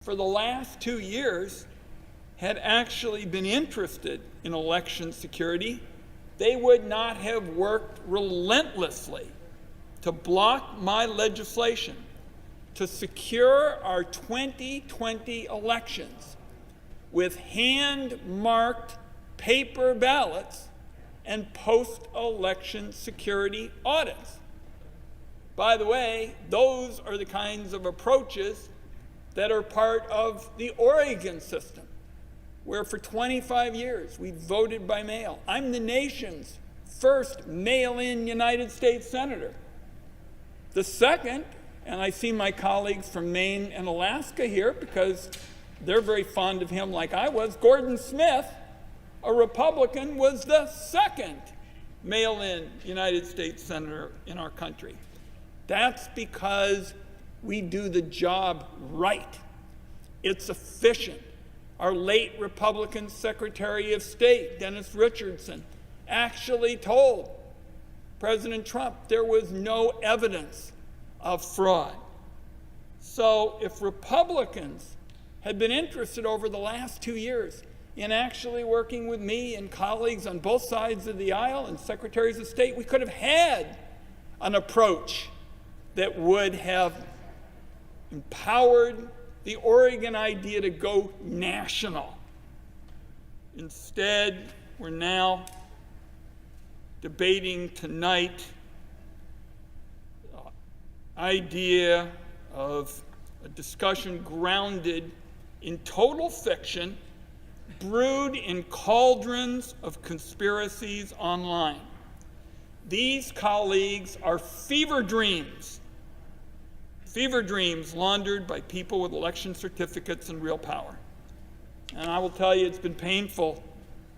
for the last 2 years had actually been interested in election security, they would not have worked relentlessly to block my legislation to secure our 2020 elections with hand-marked paper ballots and post-election security audits. By the way, those are the kinds of approaches that are part of the Oregon system, where for 25 years we voted by mail. I'm the nation's first mail-in United States senator. The second, and I see my colleagues from Maine and Alaska here because they're very fond of him like I was, Gordon Smith, a Republican, was the second mail-in United States senator in our country. That's because we do the job right. It's efficient. Our late Republican Secretary of State, Dennis Richardson, actually told President Trump there was no evidence of fraud. So if Republicans had been interested over the last 2 years in actually working with me and colleagues on both sides of the aisle and secretaries of state, we could have had an approach that would have empowered the Oregon idea to go national. Instead, we're now debating tonight the idea of a discussion grounded in total fiction, brewed in cauldrons of conspiracies online. These colleagues are fever dreams laundered by people with election certificates and real power. And I will tell you, it's been painful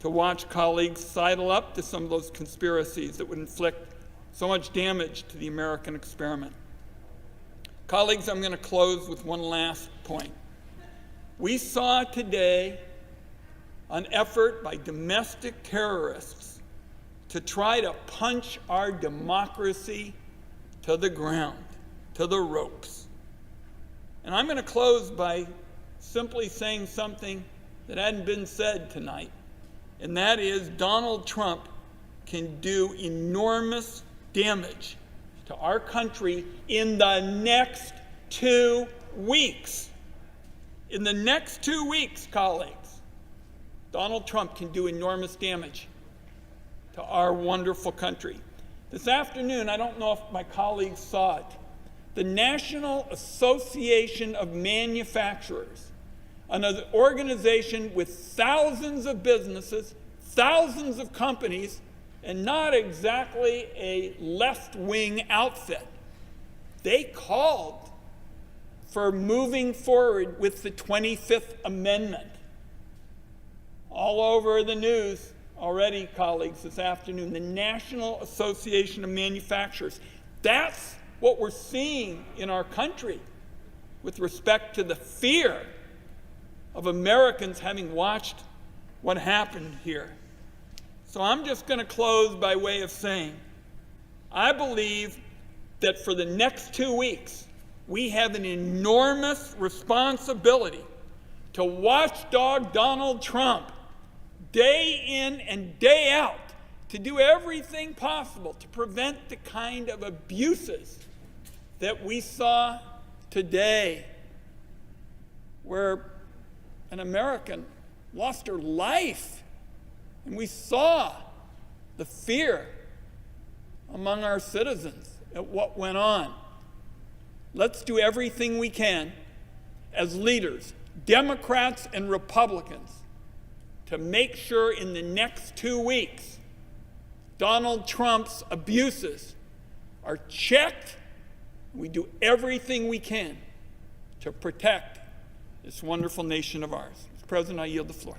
to watch colleagues sidle up to some of those conspiracies that would inflict so much damage to the American experiment. Colleagues, I'm going to close with one last point. We saw today an effort by domestic terrorists to try to punch our democracy to the ground, to the ropes. And I'm going to close by simply saying something that hadn't been said tonight, and that is Donald Trump can do enormous damage to our country in the next 2 weeks. In the next 2 weeks, colleagues, Donald Trump can do enormous damage to our wonderful country. This afternoon, I don't know if my colleagues saw it, the National Association of Manufacturers, an organization with thousands of businesses, thousands of companies, and not exactly a left-wing outfit. They called for moving forward with the 25th Amendment. All over the news already, colleagues, this afternoon, the National Association of Manufacturers. That's what we're seeing in our country with respect to the fear of Americans having watched what happened here. So I'm just going to close by way of saying, I believe that for the next 2 weeks, we have an enormous responsibility to watchdog Donald Trump day in and day out, to do everything possible to prevent the kind of abuses that we saw today, where an American lost her life. And we saw the fear among our citizens at what went on. Let's do everything we can as leaders, Democrats and Republicans, to make sure in the next 2 weeks Donald Trump's abuses are checked. We do everything we can to protect this wonderful nation of ours. Mr. President, I yield the floor.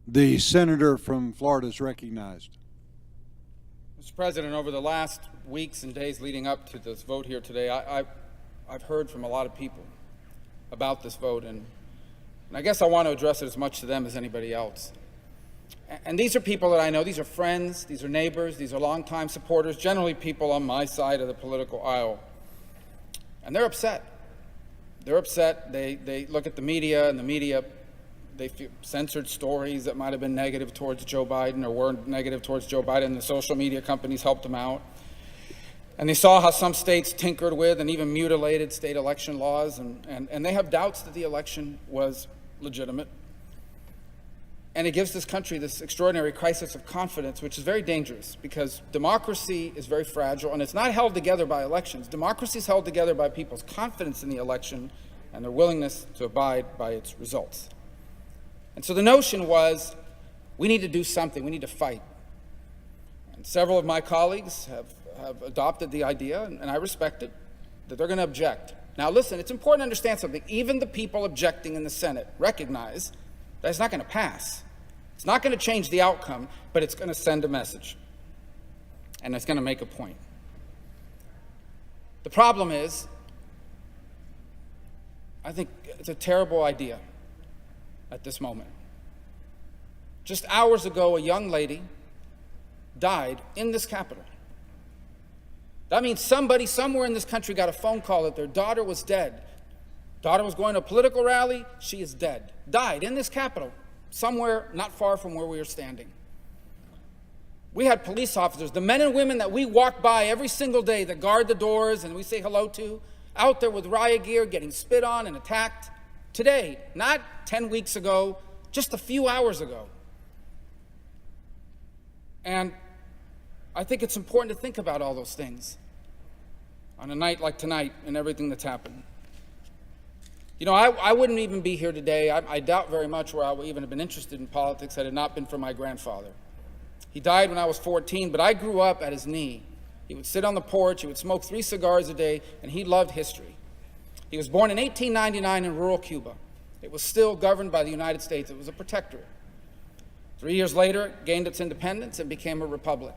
The senator from Florida is recognized. Mr. President, over the last weeks and days leading up to this vote here today, I've heard from a lot of people about this vote, and I guess I want to address it as much to them as anybody else. And these are people that I know. These are friends, these are neighbors, these are longtime supporters, generally people on my side of the political aisle. And they're upset. They're upset. They look at the media, and the media, they feel censored stories that might have been negative towards Joe Biden or were negative towards Joe Biden. The social media companies helped them out. And they saw how some states tinkered with and even mutilated state election laws, and they have doubts that the election was legitimate. And it gives this country this extraordinary crisis of confidence, which is very dangerous because democracy is very fragile, and it's not held together by elections. Democracy is held together by people's confidence in the election and their willingness to abide by its results. And so the notion was, we need to do something, we need to fight. And several of my colleagues have adopted the idea, and I respect it, that they're going to object. Now listen, it's important to understand something. Even the people objecting in the Senate recognize that it's not going to pass. It's not going to change the outcome, but it's going to send a message, and it's going to make a point. The problem is, I think it's a terrible idea at this moment. Just hours ago, a young lady died in this Capitol. That means somebody somewhere in this country got a phone call that their daughter was dead. Daughter was going to a political rally, she is dead. Died in this Capitol, somewhere not far from where we are standing. We had police officers, the men and women that we walk by every single day that guard the doors and we say hello to, out there with riot gear, getting spit on and attacked. Today, not 10 weeks ago, just a few hours ago. And I think it's important to think about all those things on a night like tonight and everything that's happened. You know, I wouldn't even be here today. I doubt very much where I would even have been interested in politics had it not been for my grandfather. He died when I was 14, but I grew up at his knee. He would sit on the porch, he would smoke 3 cigars a day, and he loved history. He was born in 1899 in rural Cuba. It was still governed by the United States. It was a protectorate. 3 years later, it gained its independence and became a republic.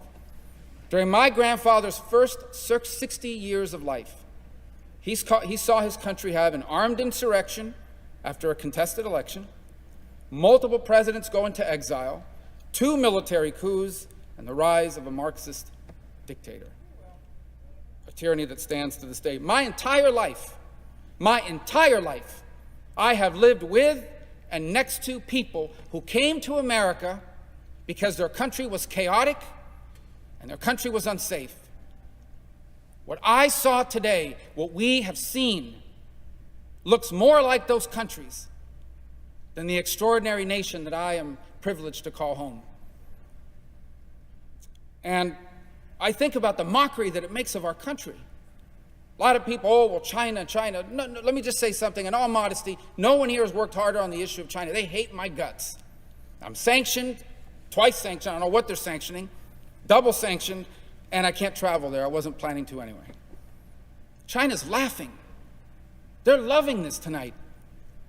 During my grandfather's first 60 years of life, he saw his country have an armed insurrection after a contested election, multiple presidents go into exile, 2 military coups, and the rise of a Marxist dictator. A tyranny that stands to this day. My entire life, I have lived with and next to people who came to America because their country was chaotic and their country was unsafe. What I saw today, what we have seen, looks more like those countries than the extraordinary nation that I am privileged to call home. And I think about the mockery that it makes of our country. A lot of people, oh, well, China. No, let me just say something. In all modesty, no one here has worked harder on the issue of China. They hate my guts. I'm sanctioned, twice sanctioned. I don't know what they're sanctioning, double sanctioned, and I can't travel there. I wasn't planning to anyway. China's laughing. They're loving this tonight.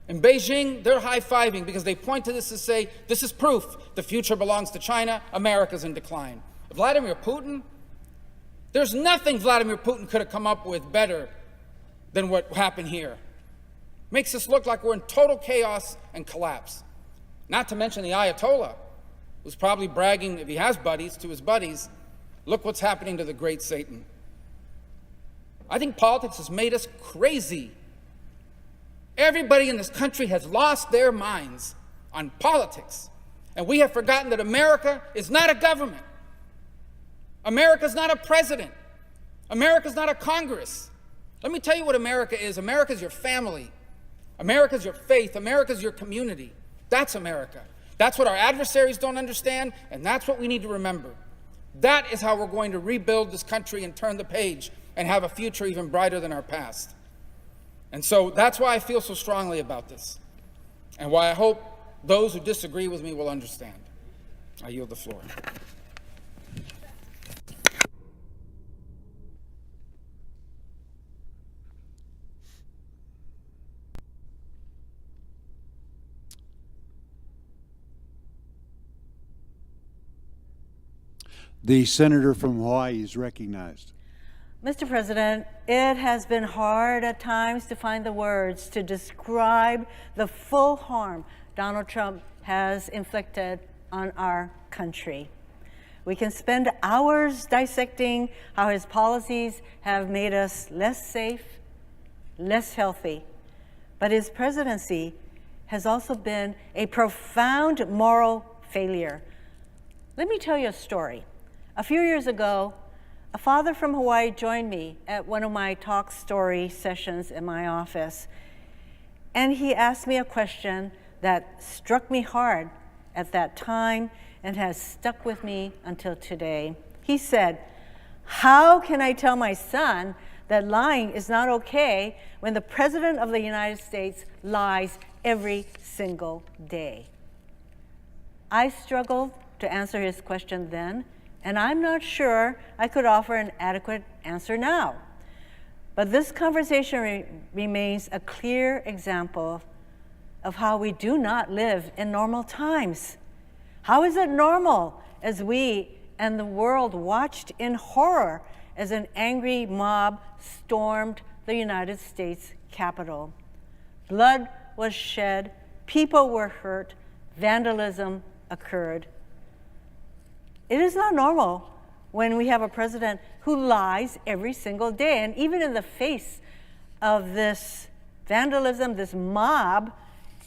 In Beijing, they're high-fiving because they point to this and say, this is proof the future belongs to China, America's in decline. Vladimir Putin, there's nothing Vladimir Putin could have come up with better than what happened here. Makes us look like we're in total chaos and collapse. Not to mention the Ayatollah, who's probably bragging, if he has buddies, to his buddies, look what's happening to the great Satan. I think politics has made us crazy. Everybody in this country has lost their minds on politics. And we have forgotten that America is not a government. America's not a president. America's not a Congress. Let me tell you what America is. America's your family. America's your faith. America's your community. That's America. That's what our adversaries don't understand, and that's what we need to remember. That is how we're going to rebuild this country and turn the page and have a future even brighter than our past. And so that's why I feel so strongly about this, and why I hope those who disagree with me will understand. I yield the floor. The senator from Hawaii is recognized. Mr. President, it has been hard at times to find the words to describe the full harm Donald Trump has inflicted on our country. We can spend hours dissecting how his policies have made us less safe, less healthy, but his presidency has also been a profound moral failure. Let me tell you a story. A few years ago, a father from Hawaii joined me at one of my talk story sessions in my office, and he asked me a question that struck me hard at that time and has stuck with me until today. He said, "How can I tell my son that lying is not okay when the President of the United States lies every single day?" I struggled to answer his question then, and I'm not sure I could offer an adequate answer now. But this conversation remains a clear example of how we do not live in normal times. How is it normal as we and the world watched in horror as an angry mob stormed the United States Capitol? Blood was shed, people were hurt, vandalism occurred. It is not normal when we have a president who lies every single day. And even in the face of this vandalism, this mob,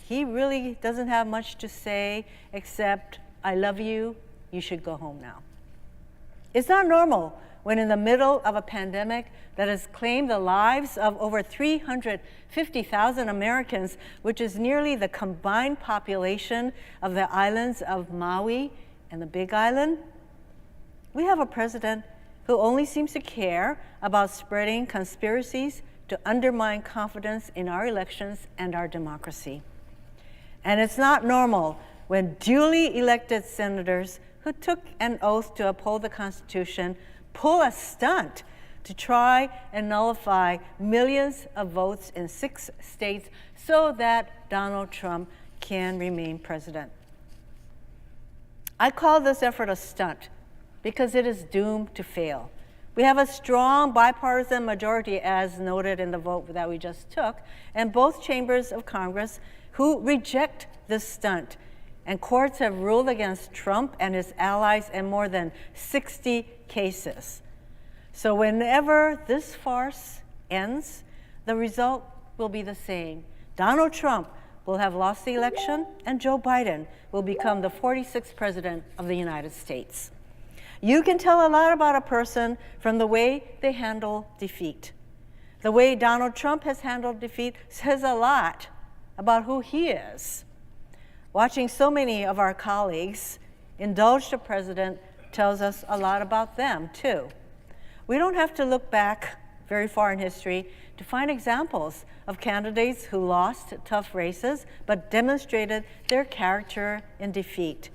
he really doesn't have much to say except, "I love you, you should go home now." It's not normal when in the middle of a pandemic that has claimed the lives of over 350,000 Americans, which is nearly the combined population of the islands of Maui and the Big Island, we have a president who only seems to care about spreading conspiracies to undermine confidence in our elections and our democracy. And it's not normal when duly elected senators who took an oath to uphold the Constitution pull a stunt to try and nullify millions of votes in 6 states so that Donald Trump can remain president. I call this effort a stunt because it is doomed to fail. We have a strong bipartisan majority, as noted in the vote that we just took, in both chambers of Congress who reject this stunt. And courts have ruled against Trump and his allies in more than 60 cases. So whenever this farce ends, the result will be the same. Donald Trump will have lost the election, and Joe Biden will become the 46th president of the United States. You can tell a lot about a person from the way they handle defeat. The way Donald Trump has handled defeat says a lot about who he is. Watching so many of our colleagues indulge the president tells us a lot about them, too. We don't have to look back very far in history to find examples of candidates who lost tough races but demonstrated their character in defeat.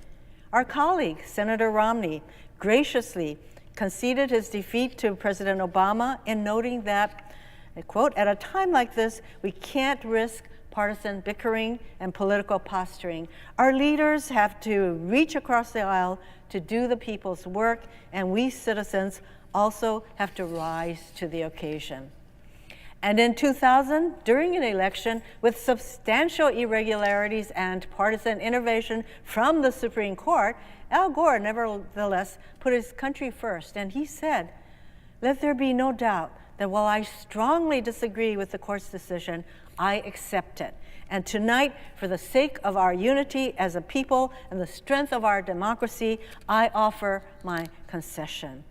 Our colleague, Senator Romney, graciously conceded his defeat to President Obama in noting that, I quote, "At a time like this, we can't risk partisan bickering and political posturing. Our leaders have to reach across the aisle to do the people's work, and we citizens also have to rise to the occasion." And in 2000, during an election with substantial irregularities and partisan intervention from the Supreme Court, Al Gore nevertheless put his country first, and he said, "Let there be no doubt that while I strongly disagree with the court's decision, I accept it. And tonight, for the sake of our unity as a people and the strength of our democracy, I offer my concession."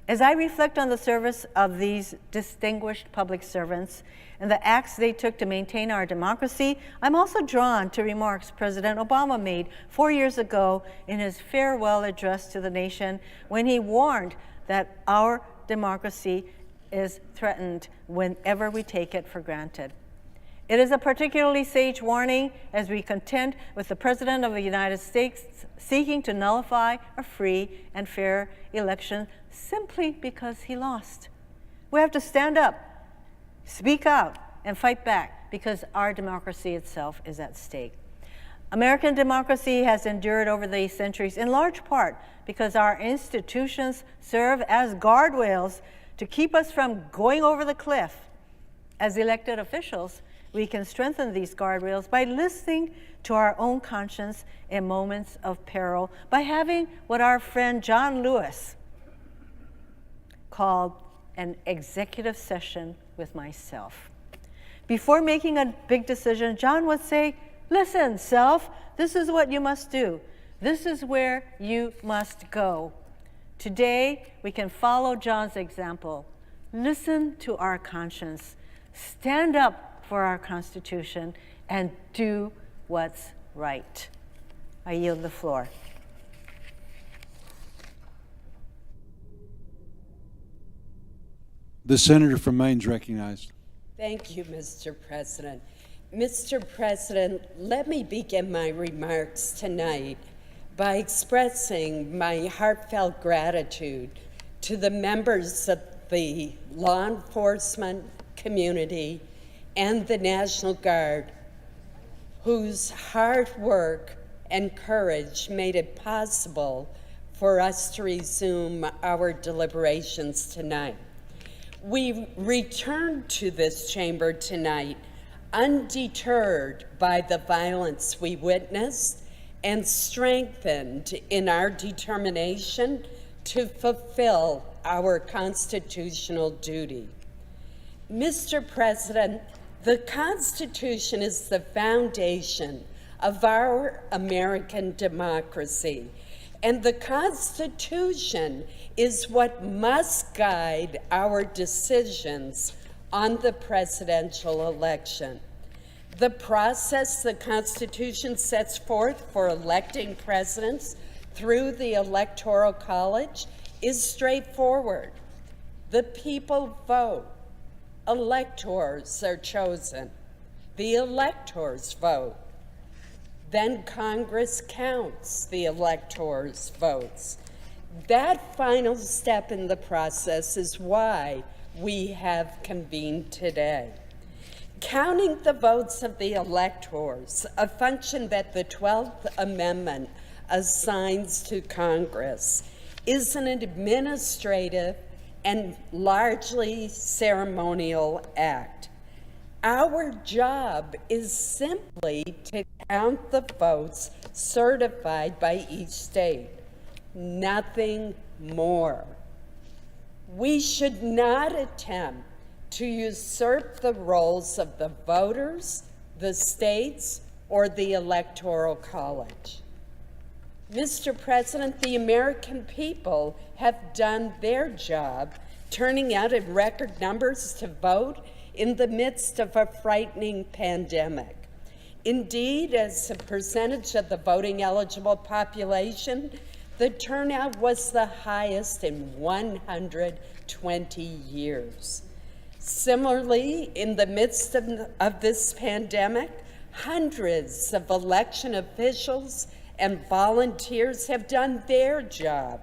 As I reflect on the service of these distinguished public servants and the acts they took to maintain our democracy, I'm also drawn to remarks President Obama made 4 years ago in his farewell address to the nation when he warned that our democracy is threatened whenever we take it for granted. It is a particularly sage warning as we contend with the President of the United States seeking to nullify a free and fair election simply because he lost. We have to stand up, speak out, and fight back because our democracy itself is at stake. American democracy has endured over the centuries in large part because our institutions serve as guardrails to keep us from going over the cliff. As elected officials, we can strengthen these guardrails by listening to our own conscience in moments of peril, by having what our friend John Lewis called an executive session with myself. Before making a big decision, John would say, "Listen, self, this is what you must do. This is where you must go." Today, we can follow John's example. Listen to our conscience, stand up for our Constitution, and do what's right. I yield the floor. The senator from Maine is recognized. Thank you, Mr. President. Mr. President, let me begin my remarks tonight by expressing my heartfelt gratitude to the members of the law enforcement community and the National Guard, whose hard work and courage made it possible for us to resume our deliberations tonight. We return to this chamber tonight undeterred by the violence we witnessed and strengthened in our determination to fulfill our constitutional duty. Mr. President, the Constitution is the foundation of our American democracy, and the Constitution is what must guide our decisions on the presidential election. The process the Constitution sets forth for electing presidents through the Electoral College is straightforward. The people vote. Electors are chosen. The electors vote. Then Congress counts the electors' votes. That final step in the process is why we have convened today. Counting the votes of the electors, a function that the 12th Amendment assigns to Congress, is an administrative and largely ceremonial act. Our job is simply to count the votes certified by each state, nothing more. We should not attempt to usurp the roles of the voters, the states, or the Electoral College. Mr. President, the American people have done their job, turning out in record numbers to vote in the midst of a frightening pandemic. Indeed, as a percentage of the voting eligible population, the turnout was the highest in 120 years. Similarly, in the midst of this pandemic, hundreds of election officials and volunteers have done their job,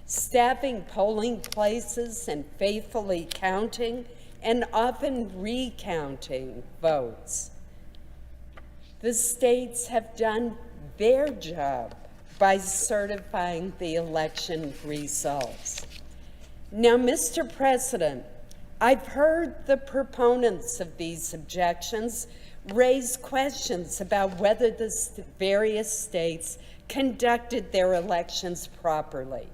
staffing polling places and faithfully counting and often recounting votes. The states have done their job by certifying the election results. Now, Mr. President, I've heard the proponents of these objections raise questions about whether the various states conducted their elections properly.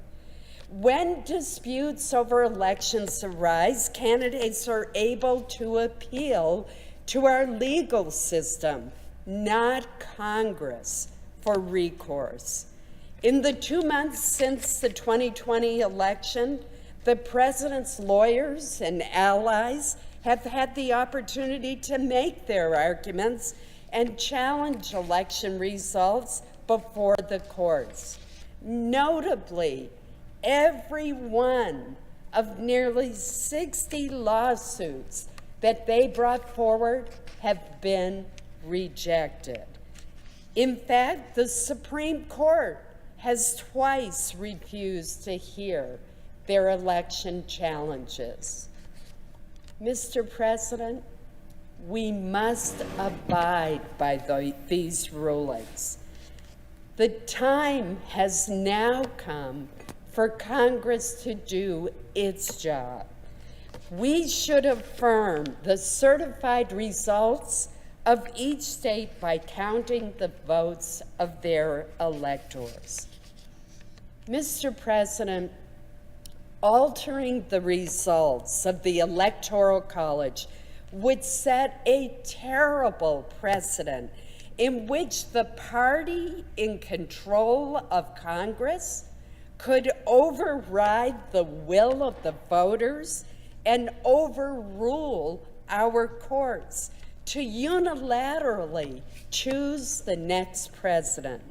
When disputes over elections arise, candidates are able to appeal to our legal system, not Congress, for recourse. In the 2 months since the 2020 election, the president's lawyers and allies have had the opportunity to make their arguments and challenge election results before the courts. Notably, every one of nearly 60 lawsuits that they brought forward have been rejected. In fact, the Supreme Court has twice refused to hear their election challenges. Mr. President, we must abide by these rulings. The time has now come for Congress to do its job. We should affirm the certified results of each state by counting the votes of their electors. Mr. President, altering the results of the Electoral College would set a terrible precedent in which the party in control of Congress could override the will of the voters and overrule our courts to unilaterally choose the next president.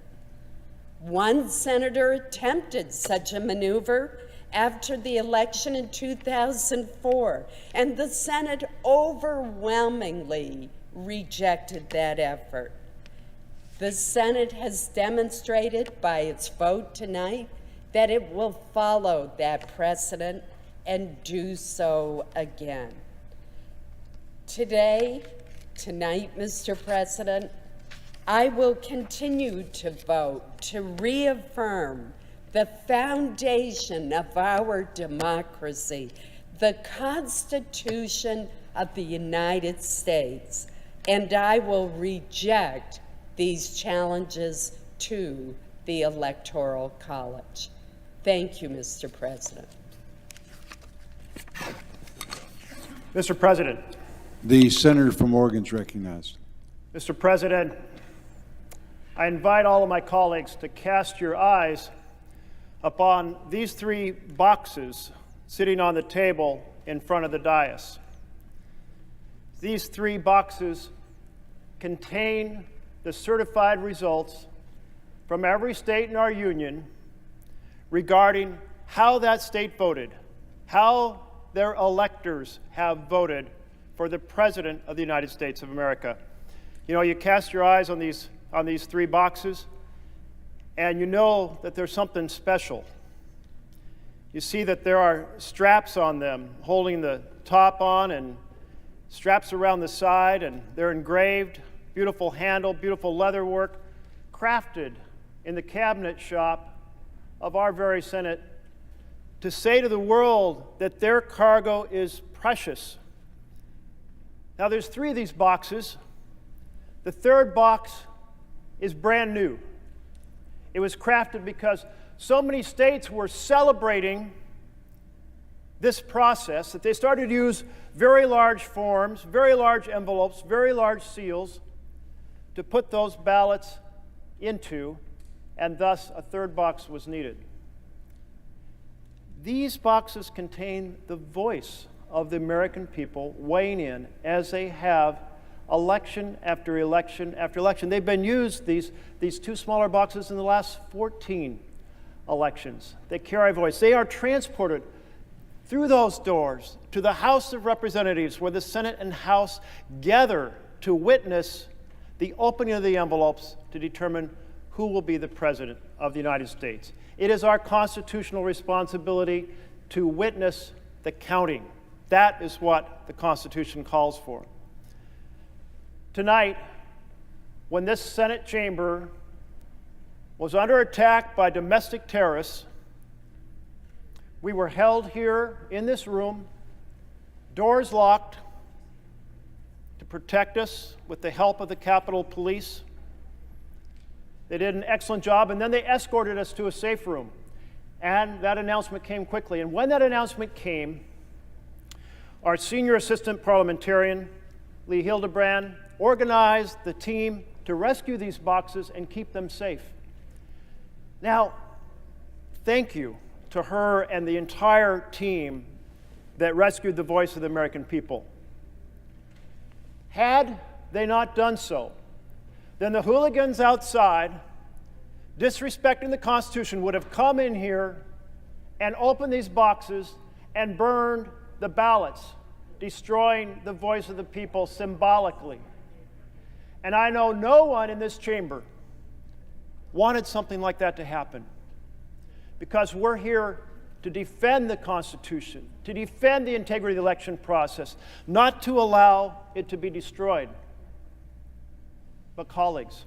One senator attempted such a maneuver after the election in 2004, and the Senate overwhelmingly rejected that effort. The Senate has demonstrated by its vote tonight that it will follow that precedent and do so again. Tonight, Mr. President, I will continue to vote to reaffirm the foundation of our democracy, the Constitution of the United States, and I will reject these challenges to the Electoral College. Thank you, Mr. President. Mr. President. The senator from Oregon is recognized. Mr. President, I invite all of my colleagues to cast your eyes upon these three boxes sitting on the table in front of the dais. These three boxes contain the certified results from every state in our union regarding how that state voted, how their electors have voted for the President of the United States of America. You know, you cast your eyes on these three boxes, and you know that there's something special. You see that there are straps on them holding the top on and straps around the side, and they're engraved, beautiful handle, beautiful leather work, crafted in the cabinet shop of our very Senate to say to the world that their cargo is precious. Now, there's three of these boxes. The third box is brand new. It was crafted because so many states were celebrating this process that they started to use very large forms, very large envelopes, very large seals to put those ballots into, and thus a third box was needed. These boxes contain the voice of the American people weighing in as they have election after election after election. They've been used, these two smaller boxes, in the last 14 elections. They carry voice. They are transported through those doors to the House of Representatives, where the Senate and House gather to witness the opening of the envelopes to determine who will be the President of the United States. It is our constitutional responsibility to witness the counting. That is what the Constitution calls for. Tonight, when this Senate chamber was under attack by domestic terrorists, we were held here in this room, doors locked, to protect us with the help of the Capitol Police. They did an excellent job, and then they escorted us to a safe room. And that announcement came quickly. And when that announcement came, our senior assistant parliamentarian, Lee Hildebrand, organized the team to rescue these boxes and keep them safe. Now, thank you to her and the entire team that rescued the voice of the American people. Had they not done so, then the hooligans outside, disrespecting the Constitution, would have come in here and opened these boxes and burned the ballots, destroying the voice of the people symbolically. And I know no one in this chamber wanted something like that to happen, because we're here to defend the Constitution, to defend the integrity of the election process, not to allow it to be destroyed. But colleagues,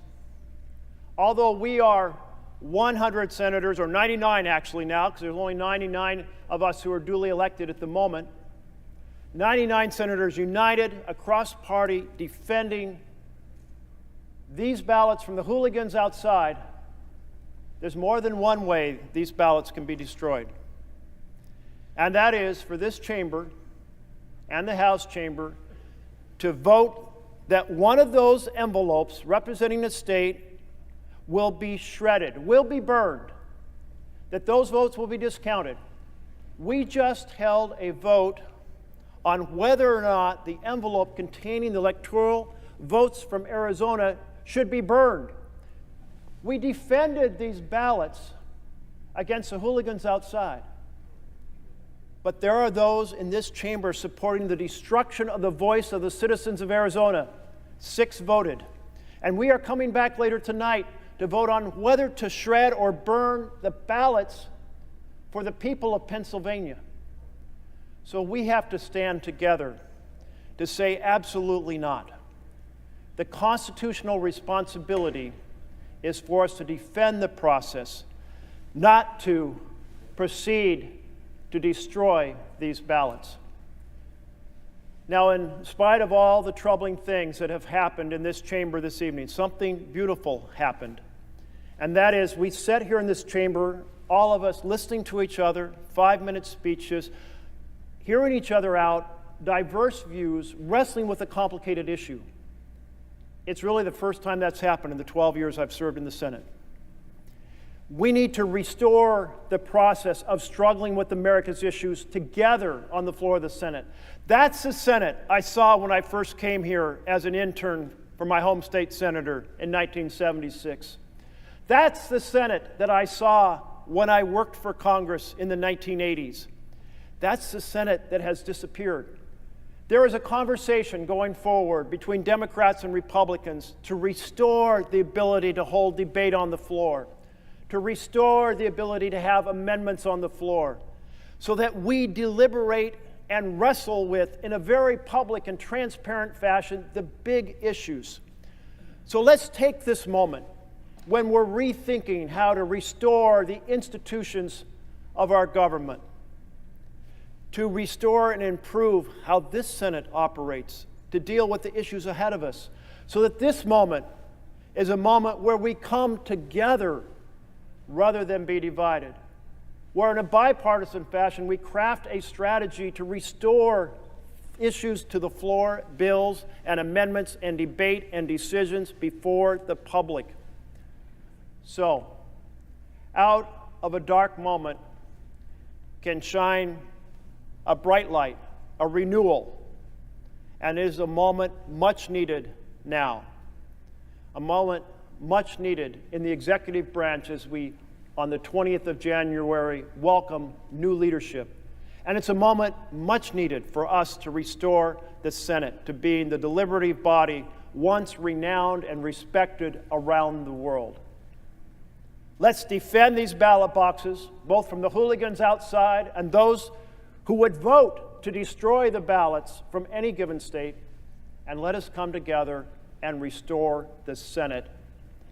although we are 100 senators, or 99 actually now, because there's only 99 of us who are duly elected at the moment, 99 senators united across party defending these ballots from the hooligans outside, there's more than one way these ballots can be destroyed. And that is for this chamber and the House chamber to vote that one of those envelopes representing the state will be shredded, will be burned, that those votes will be discounted. We just held a vote on whether or not the envelope containing the electoral votes from Arizona should be burned. We defended these ballots against the hooligans outside. But there are those in this chamber supporting the destruction of the voice of the citizens of Arizona. 6 voted. And we are coming back later tonight to vote on whether to shred or burn the ballots for the people of Pennsylvania. So we have to stand together to say absolutely not. The constitutional responsibility is for us to defend the process, not to proceed to destroy these ballots. Now, in spite of all the troubling things that have happened in this chamber this evening, something beautiful happened. And that is, we sat here in this chamber, all of us listening to each other, 5-minute speeches, hearing each other out, diverse views, wrestling with a complicated issue. It's really the first time that's happened in the 12 years I've served in the Senate. We need to restore the process of struggling with America's issues together on the floor of the Senate. That's the Senate I saw when I first came here as an intern for my home state senator in 1976. That's the Senate that I saw when I worked for Congress in the 1980s. That's the Senate that has disappeared. There is a conversation going forward between Democrats and Republicans to restore the ability to hold debate on the floor, to restore the ability to have amendments on the floor, so that we deliberate and wrestle with, in a very public and transparent fashion, the big issues. So let's take this moment when we're rethinking how to restore the institutions of our government, to restore and improve how this Senate operates, to deal with the issues ahead of us, so that this moment is a moment where we come together rather than be divided, where in a bipartisan fashion we craft a strategy to restore issues to the floor, bills and amendments and debate and decisions before the public. So, out of a dark moment can shine a bright light, a renewal, and it is a moment much needed now. A moment much needed in the executive branch as we, on the 20th of January, welcome new leadership. And it's a moment much needed for us to restore the Senate to being the deliberative body once renowned and respected around the world. Let's defend these ballot boxes, both from the hooligans outside and those who would vote to destroy the ballots from any given state, and let us come together and restore the Senate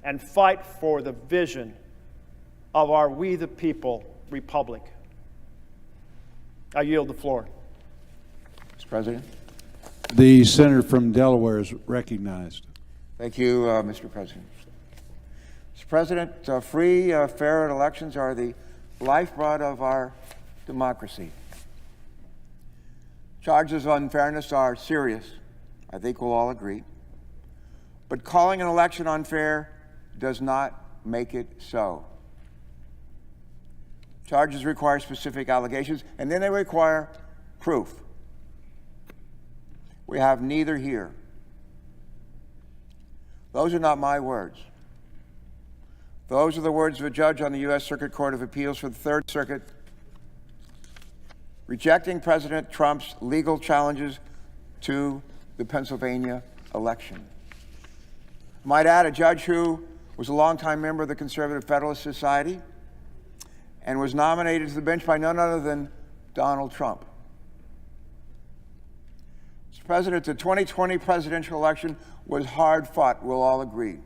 and fight for the vision of our We the People republic. I yield the floor. Mr. President. The senator from Delaware is recognized. Thank you, Mr. President. Mr. President, free, fair elections are the lifeblood of our democracy. Charges of unfairness are serious. I think we'll all agree. But calling an election unfair does not make it so. Charges require specific allegations, and then they require proof. We have neither here. Those are not my words. Those are the words of a judge on the U.S. Circuit Court of Appeals for the Third Circuit, rejecting President Trump's legal challenges to the Pennsylvania election. I might add, a judge who was a longtime member of the Conservative Federalist Society and was nominated to the bench by none other than Donald Trump. Mr. President, the 2020 presidential election was hard fought, we'll all agree.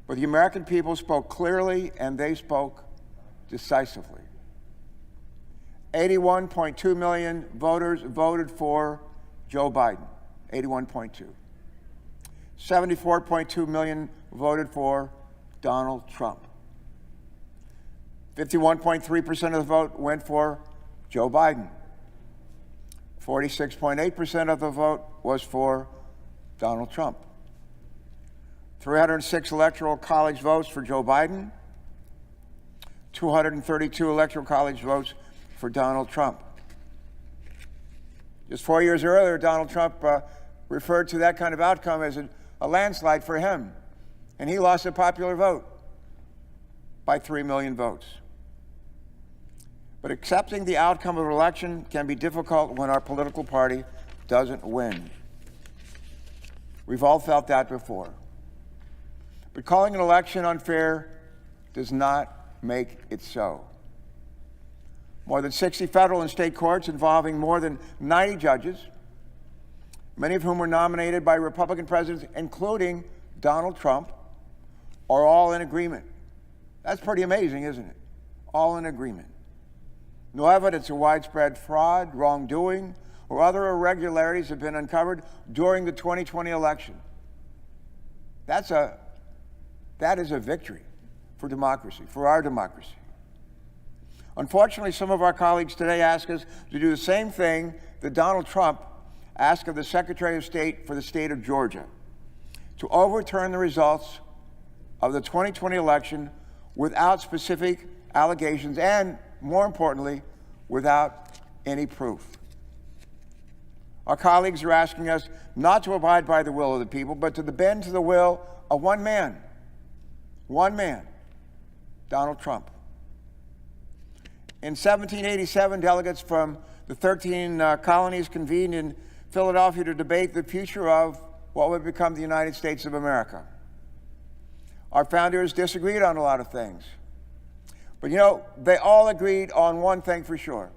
But the American people spoke clearly and they spoke decisively. 81.2 million voters voted for Joe Biden, 81.2. 74.2 million voted for Donald Trump. 51.3% of the vote went for Joe Biden. 46.8% of the vote was for Donald Trump. 306 electoral college votes for Joe Biden, 232 electoral college votes for Donald Trump. Just 4 years earlier, Donald Trump referred to that kind of outcome as a landslide for him, and he lost a popular vote by 3 million votes. But accepting the outcome of an election can be difficult when our political party doesn't win. We've all felt that before. But calling an election unfair does not make it so. More than 60 federal and state courts involving more than 90 judges, many of whom were nominated by Republican presidents, including Donald Trump, are all in agreement. That's pretty amazing, isn't it? All in agreement. No evidence of widespread fraud, wrongdoing, or other irregularities have been uncovered during the 2020 election. That is a victory for democracy, for our democracy. Unfortunately, some of our colleagues today ask us to do the same thing that Donald Trump asked of the Secretary of State for the state of Georgia, to overturn the results of the 2020 election without specific allegations and, more importantly, without any proof. Our colleagues are asking us not to abide by the will of the people, but to bend to the will of one man, Donald Trump. In 1787, delegates from the 13 colonies convened in Philadelphia to debate the future of what would become the United States of America. Our founders disagreed on a lot of things. But you know, they all agreed on one thing for sure.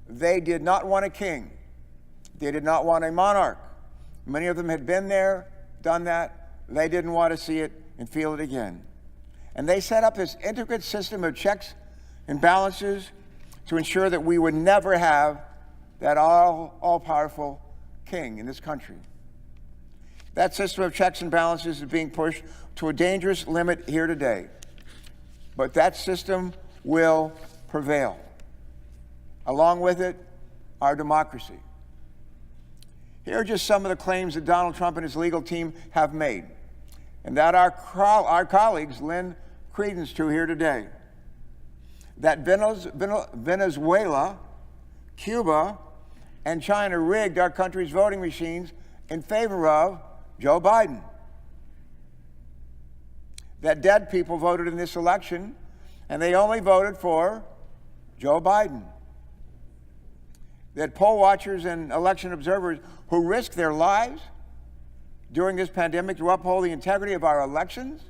They did not want a king. They did not want a monarch. Many of them had been there, done that. They didn't want to see it and feel it again. And they set up this intricate system of checks and balances to ensure that we would never have that all-powerful king in this country. That system of checks and balances is being pushed to a dangerous limit here today. But that system will prevail. Along with it, our democracy. Here are just some of the claims that Donald Trump and his legal team have made, and that our colleagues lend credence to here today. That Venezuela, Cuba, and China rigged our country's voting machines in favor of Joe Biden. That dead people voted in this election, and they only voted for Joe Biden. That poll watchers and election observers who risked their lives during this pandemic to uphold the integrity of our elections,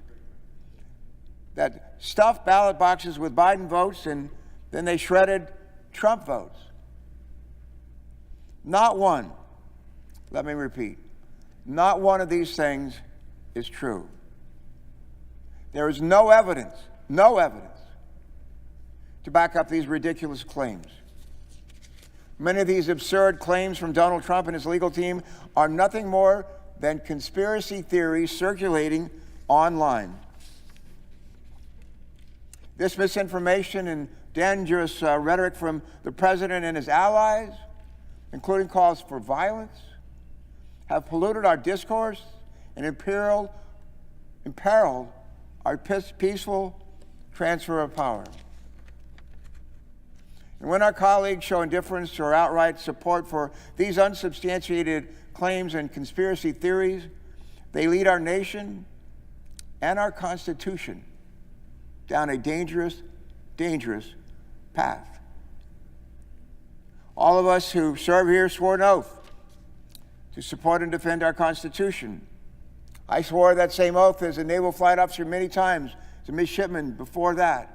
that stuffed ballot boxes with Biden votes and then they shredded Trump votes. Not one, let me repeat, not one of these things is true. There is no evidence to back up these ridiculous claims. Many of these absurd claims from Donald Trump and his legal team are nothing more than conspiracy theories circulating online. This misinformation and dangerous rhetoric from the president and his allies, including calls for violence, have polluted our discourse and imperiled our peaceful transfer of power. And when our colleagues show indifference or outright support for these unsubstantiated claims and conspiracy theories, they lead our nation and our Constitution down a dangerous, dangerous path. All of us who serve here swore an oath to support and defend our Constitution. I swore that same oath as a naval flight officer many times, as a midshipman before that.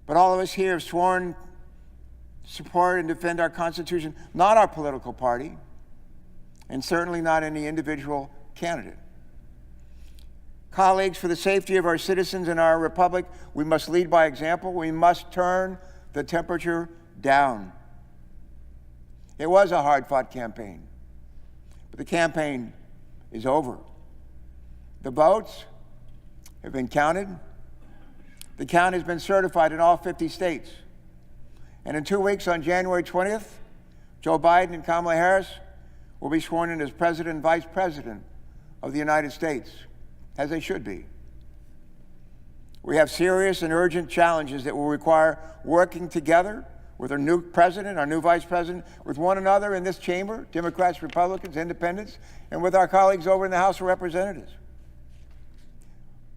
But all of us here have sworn support and defend our Constitution, not our political party, and certainly not any individual candidate. Colleagues, for the safety of our citizens and our republic, we must lead by example. We must turn the temperature down. It was a hard-fought campaign, but the campaign is over. The votes have been counted. The count has been certified in all 50 states. And in 2 weeks, on January 20th, Joe Biden and Kamala Harris will be sworn in as President and Vice President of the United States, as they should be. We have serious and urgent challenges that will require working together with our new president, our new vice president, with one another in this chamber, Democrats, Republicans, Independents, and with our colleagues over in the House of Representatives.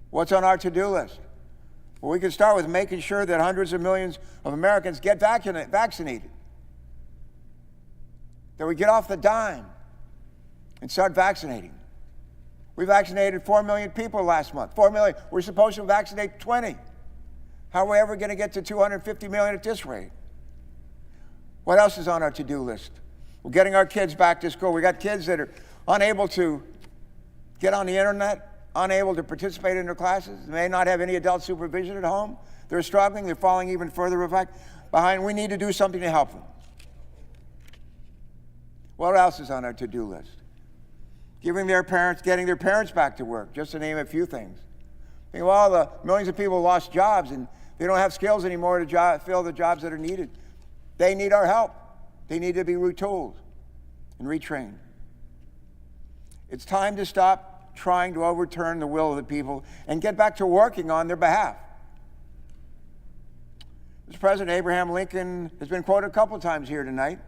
What's on our to-do list? Well, we can start with making sure that hundreds of millions of Americans get vaccinated, that we get off the dime and start vaccinating. We vaccinated 4 million people last month. 4 million. We're supposed to vaccinate 20. How are we ever going to get to 250 million at this rate? What else is on our to-do list? We're getting our kids back to school. We got kids that are unable to get on the internet, unable to participate in their classes. They may not have any adult supervision at home. They're struggling. They're falling even further behind. We need to do something to help them. What else is on our to-do list? Getting their parents back to work, just to name a few things. Well, the millions of people lost jobs and they don't have skills anymore to fill the jobs that are needed. They need our help. They need to be retooled and retrained. It's time to stop trying to overturn the will of the people and get back to working on their behalf. Mr. President, Abraham Lincoln has been quoted a couple times here tonight.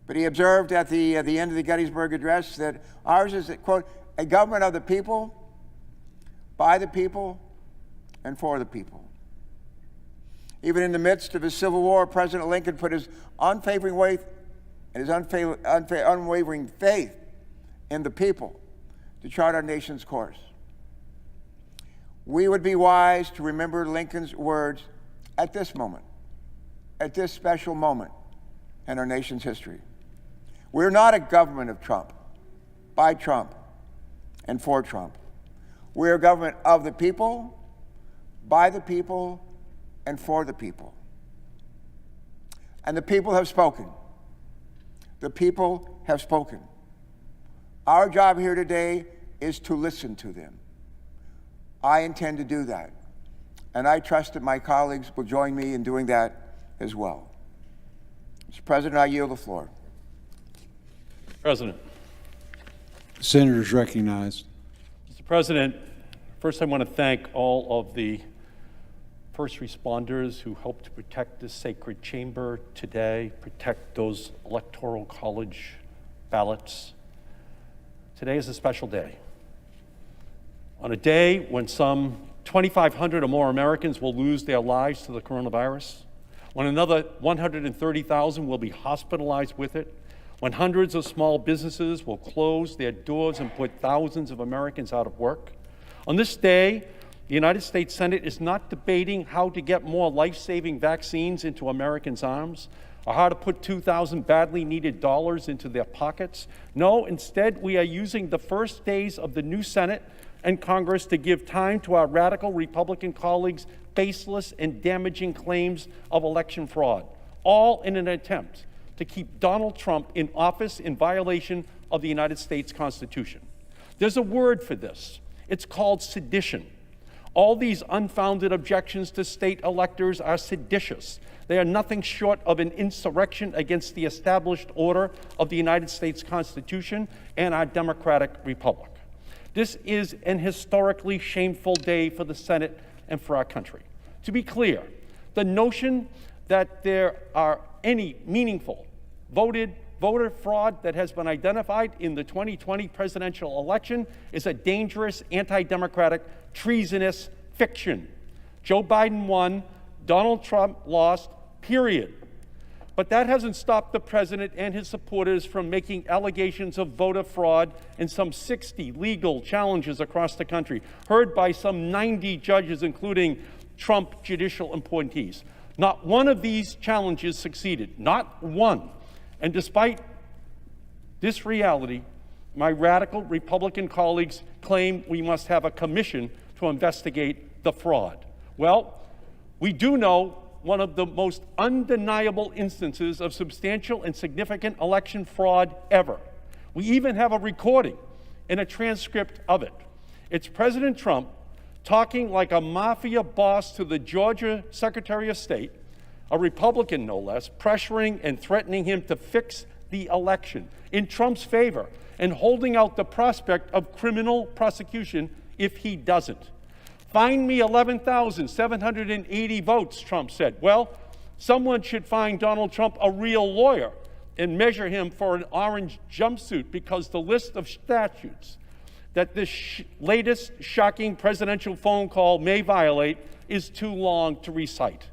But he observed at the end of the Gettysburg Address that ours is, quote, a government of the people, by the people, and for the people. Even in the midst of his Civil War, President Lincoln put his unwavering faith in the people to chart our nation's course. We would be wise to remember Lincoln's words at this moment, at this special moment in our nation's history. We're not a government of Trump, by Trump, and for Trump. We're a government of the people, by the people, and for the people. And the people have spoken. The people have spoken. Our job here today is to listen to them. I intend to do that. And I trust that my colleagues will join me in doing that as well. Mr. President, I yield the floor. President. Senators recognized. Mr. President, first I want to thank all of the first responders who helped to protect this sacred chamber today, protect those Electoral College ballots. Today is a special day. On a day when some 2,500 or more Americans will lose their lives to the coronavirus, when another 130,000 will be hospitalized with it, when hundreds of small businesses will close their doors and put thousands of Americans out of work. On this day, the United States Senate is not debating how to get more life-saving vaccines into Americans' arms or how to put 2,000 badly needed dollars into their pockets. No, instead, we are using the first days of the new Senate and Congress to give time to our radical Republican colleagues' baseless and damaging claims of election fraud, all in an attempt to keep Donald Trump in office in violation of the United States Constitution. There's a word for this. It's called sedition. All these unfounded objections to state electors are seditious. They are nothing short of an insurrection against the established order of the United States Constitution and our democratic republic. This is an historically shameful day for the Senate and for our country. To be clear, the notion that there are any meaningful voter fraud that has been identified in the 2020 presidential election is a dangerous, anti-democratic, treasonous fiction. Joe Biden won, Donald Trump lost, period. But that hasn't stopped the president and his supporters from making allegations of voter fraud in some 60 legal challenges across the country, heard by some 90 judges, including Trump judicial appointees. Not one of these challenges succeeded, not one. And despite this reality, my radical Republican colleagues claim we must have a commission to investigate the fraud. Well, we do know one of the most undeniable instances of substantial and significant election fraud ever. We even have a recording and a transcript of it. It's President Trump talking like a mafia boss to the Georgia Secretary of State, a Republican no less, pressuring and threatening him to fix the election in Trump's favor and holding out the prospect of criminal prosecution if he doesn't. Find me 11,780 votes, Trump said. Well, someone should find Donald Trump a real lawyer and measure him for an orange jumpsuit, because the list of statutes that this latest shocking presidential phone call may violate is too long to recite.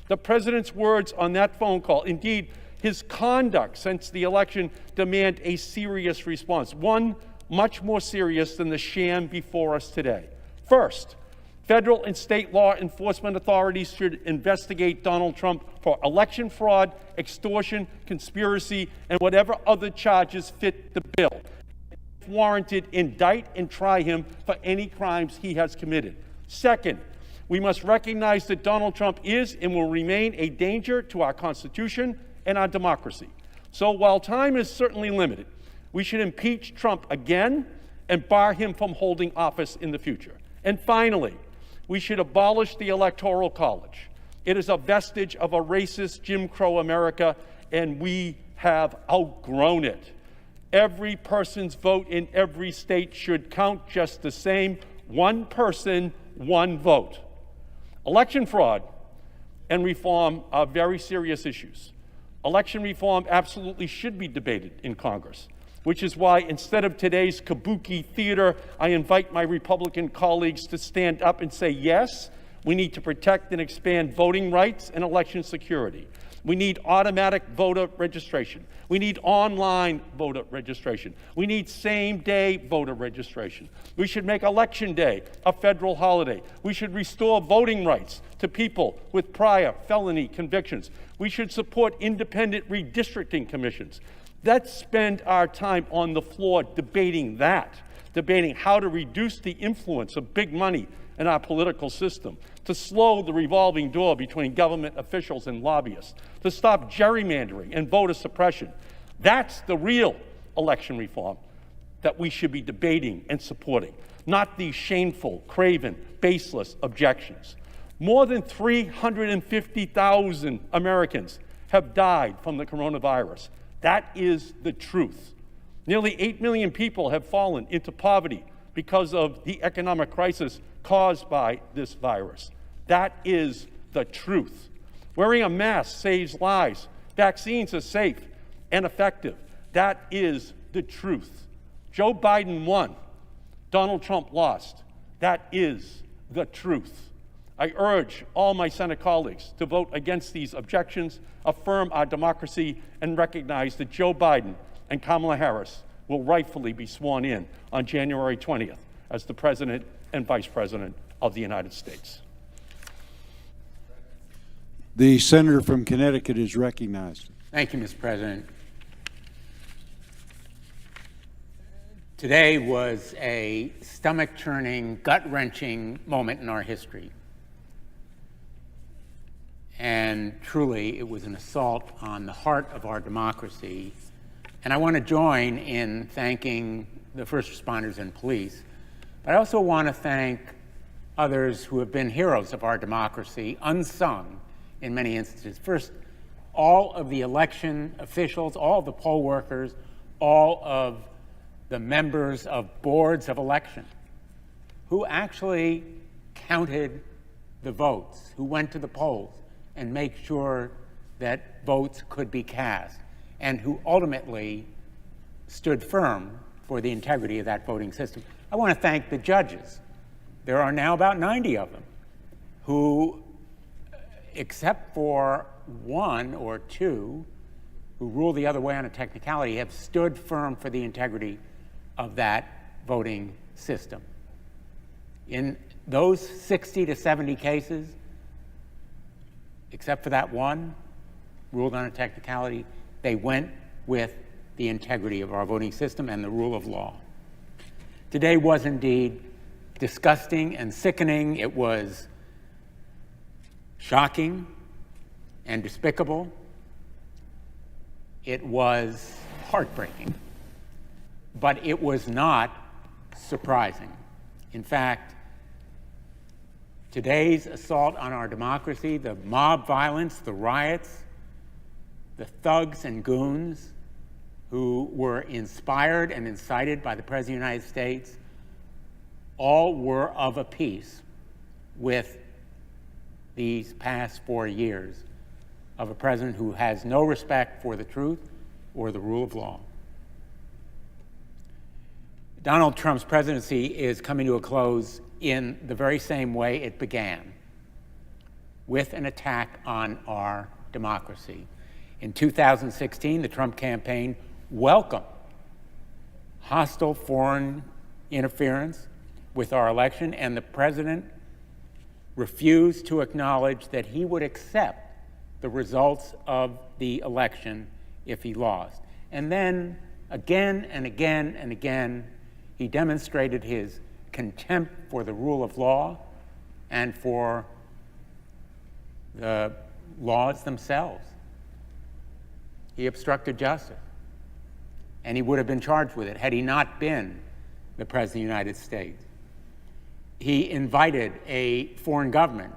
The president's words on that phone call, indeed his conduct since the election, demand a serious response, one much more serious than the sham before us today. First, federal and state law enforcement authorities should investigate Donald Trump for election fraud, extortion, conspiracy, and whatever other charges fit the bill. If warranted, indict and try him for any crimes he has committed. Second, we must recognize that Donald Trump is and will remain a danger to our Constitution and our democracy. So while time is certainly limited, we should impeach Trump again and bar him from holding office in the future. And finally, we should abolish the Electoral College. It is a vestige of a racist Jim Crow America, and we have outgrown it. Every person's vote in every state should count just the same. One person, one vote. Election fraud and reform are very serious issues. Election reform absolutely should be debated in Congress, which is why instead of today's kabuki theater, I invite my Republican colleagues to stand up and say, yes, we need to protect and expand voting rights and election security. We need automatic voter registration. We need online voter registration. We need same-day voter registration. We should make Election Day a federal holiday. We should restore voting rights to people with prior felony convictions. We should support independent redistricting commissions. Let's spend our time on the floor debating that, debating how to reduce the influence of big money in our political system, to slow the revolving door between government officials and lobbyists, to stop gerrymandering and voter suppression. That's the real election reform that we should be debating and supporting, not these shameful, craven, baseless objections. More than 350,000 Americans have died from the coronavirus. That is the truth. Nearly 8 million people have fallen into poverty because of the economic crisis caused by this virus. That is the truth. Wearing a mask saves lives. Vaccines are safe and effective. That is the truth. Joe Biden won. Donald Trump lost. That is the truth. I urge all my Senate colleagues to vote against these objections, affirm our democracy, and recognize that Joe Biden and Kamala Harris will rightfully be sworn in on January 20th as the President and Vice President of the United States. The senator from Connecticut is recognized. Thank you, Mr. President. Today was a stomach-churning, gut-wrenching moment in our history. And truly, it was an assault on the heart of our democracy. And I want to join in thanking the first responders and police, but I also want to thank others who have been heroes of our democracy, unsung in many instances. First, all of the election officials, all of the poll workers, all of the members of boards of election who actually counted the votes, who went to the polls and make sure that votes could be cast, and who ultimately stood firm for the integrity of that voting system. I want to thank the judges. There are now about 90 of them who, except for one or two who ruled the other way on a technicality, have stood firm for the integrity of that voting system. In those 60 to 70 cases, except for that one, ruled on a technicality. They went with the integrity of our voting system and the rule of law. Today was indeed disgusting and sickening. It was shocking and despicable. It was heartbreaking, but it was not surprising. In fact, today's assault on our democracy, the mob violence, the riots, the thugs and goons who were inspired and incited by the President of the United States, all were of a piece with these past 4 years of a president who has no respect for the truth or the rule of law. Donald Trump's presidency is coming to a close in the very same way it began, with an attack on our democracy. In 2016, the Trump campaign welcomed hostile foreign interference with our election, and the president refused to acknowledge that he would accept the results of the election if he lost. And then, again and again and again, he demonstrated his contempt for the rule of law and for the laws themselves. He obstructed justice, and he would have been charged with it had he not been the President of the United States. He invited a foreign government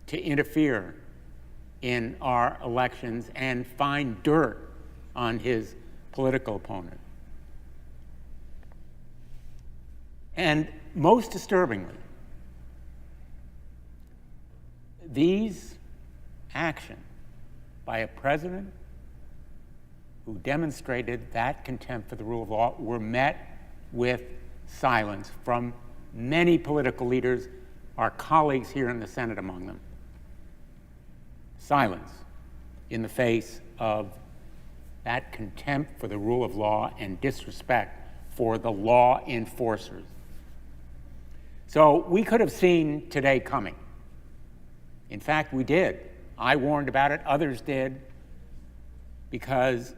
to interfere in our elections and find dirt on his political opponent. And most disturbingly, these actions by a president who demonstrated that contempt for the rule of law were met with silence from many political leaders, our colleagues here in the Senate among them. Silence in the face of that contempt for the rule of law and disrespect for the law enforcers. So we could have seen today coming. In fact, we did. I warned about it, others did, because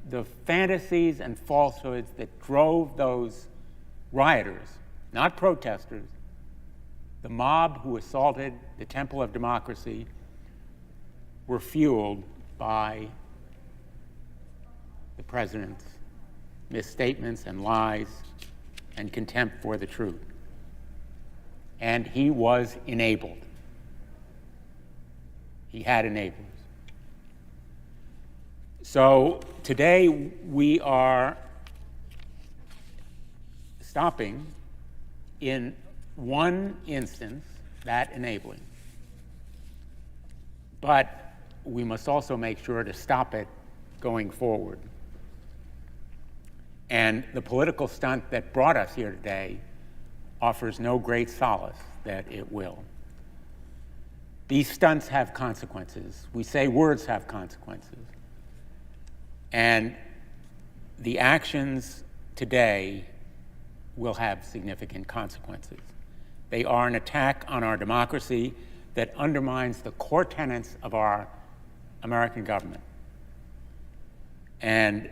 the fantasies and falsehoods that drove those rioters, not protesters, the mob who assaulted the temple of democracy, were fueled by the president's misstatements and lies and contempt for the truth. And he was enabled. He had enablers. So today we are stopping in one instance that enabling. But we must also make sure to stop it going forward. And the political stunt that brought us here today offers no great solace that it will. These stunts have consequences. We say words have consequences. And the actions today will have significant consequences. They are an attack on our democracy that undermines the core tenets of our American government, and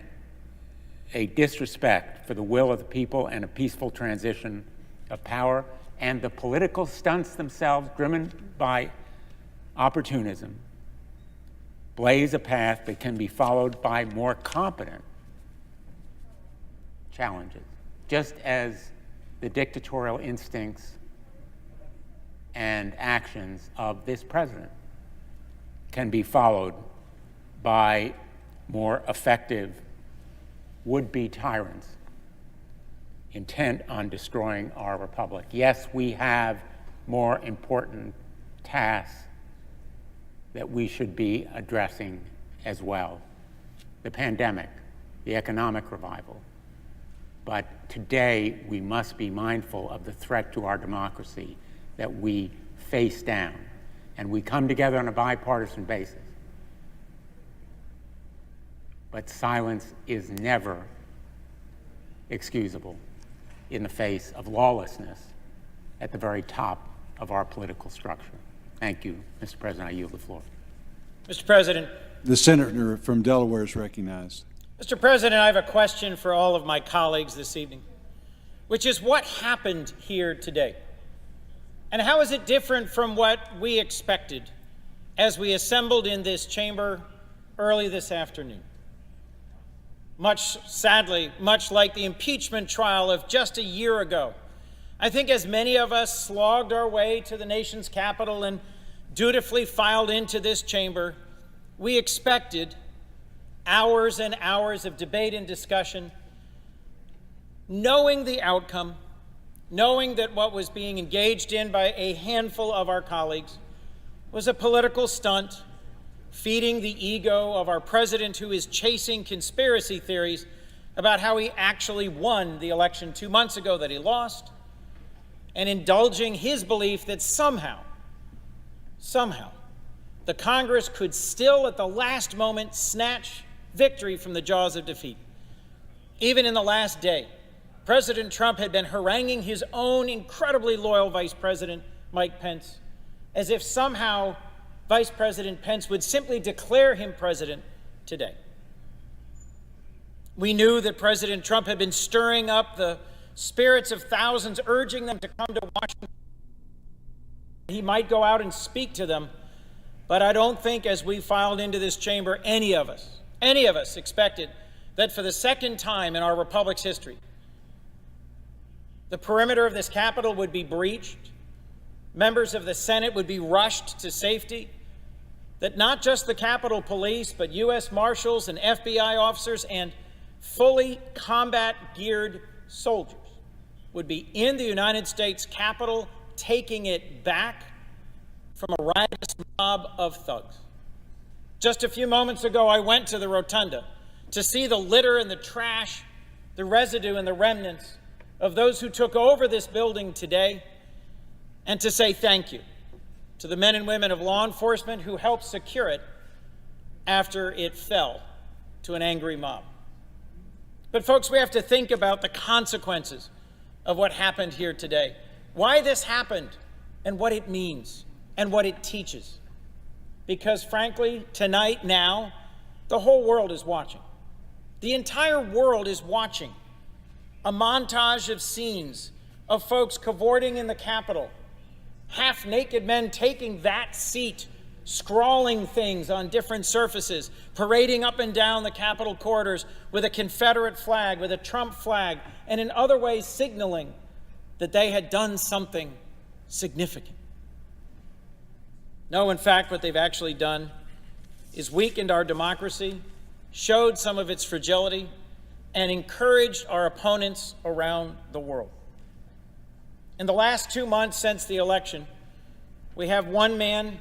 a disrespect for the will of the people and a peaceful transition of power, and the political stunts themselves, driven by opportunism, blaze a path that can be followed by more competent challenges, just as the dictatorial instincts and actions of this president can be followed by more effective would-be tyrants intent on destroying our republic. Yes, we have more important tasks that we should be addressing as well. The pandemic, the economic revival. But today we must be mindful of the threat to our democracy that we face down, and we come together on a bipartisan basis. But silence is never excusable in the face of lawlessness at the very top of our political structure. Thank you, Mr. President. I yield the floor. Mr. President. The senator from Delaware is recognized. Mr. President, I have a question for all of my colleagues this evening, which is what happened here today? And how is it different from what we expected as we assembled in this chamber early this afternoon? Sadly, much like the impeachment trial of just a year ago, I think as many of us slogged our way to the nation's capital and dutifully filed into this chamber, we expected hours and hours of debate and discussion, knowing the outcome, knowing that what was being engaged in by a handful of our colleagues was a political stunt, feeding the ego of our president, who is chasing conspiracy theories about how he actually won the election 2 months ago that he lost, and indulging his belief that somehow, the Congress could still at the last moment snatch victory from the jaws of defeat. Even in the last day, President Trump had been haranguing his own incredibly loyal Vice President, Mike Pence, as if somehow Vice President Pence would simply declare him president today. We knew that President Trump had been stirring up the spirits of thousands, urging them to come to Washington. He might go out and speak to them, but I don't think as we filed into this chamber, any of us expected that for the second time in our republic's history, the perimeter of this Capitol would be breached, members of the Senate would be rushed to safety, that not just the Capitol Police, but U.S. Marshals and FBI officers and fully combat-geared soldiers would be in the United States Capitol, taking it back from a riotous mob of thugs. Just a few moments ago, I went to the rotunda to see the litter and the trash, the residue and the remnants of those who took over this building today, and to say thank you to the men and women of law enforcement who helped secure it after it fell to an angry mob. But folks, we have to think about the consequences of what happened here today, why this happened, and what it means, and what it teaches. Because frankly, tonight, now, the whole world is watching. The entire world is watching a montage of scenes of folks cavorting in the Capitol, half-naked men taking that seat, scrawling things on different surfaces, parading up and down the Capitol corridors with a Confederate flag, with a Trump flag, and in other ways signaling that they had done something significant. No, in fact, what they've actually done is weakened our democracy, showed some of its fragility, and encouraged our opponents around the world. In the last 2 months since the election, we have one man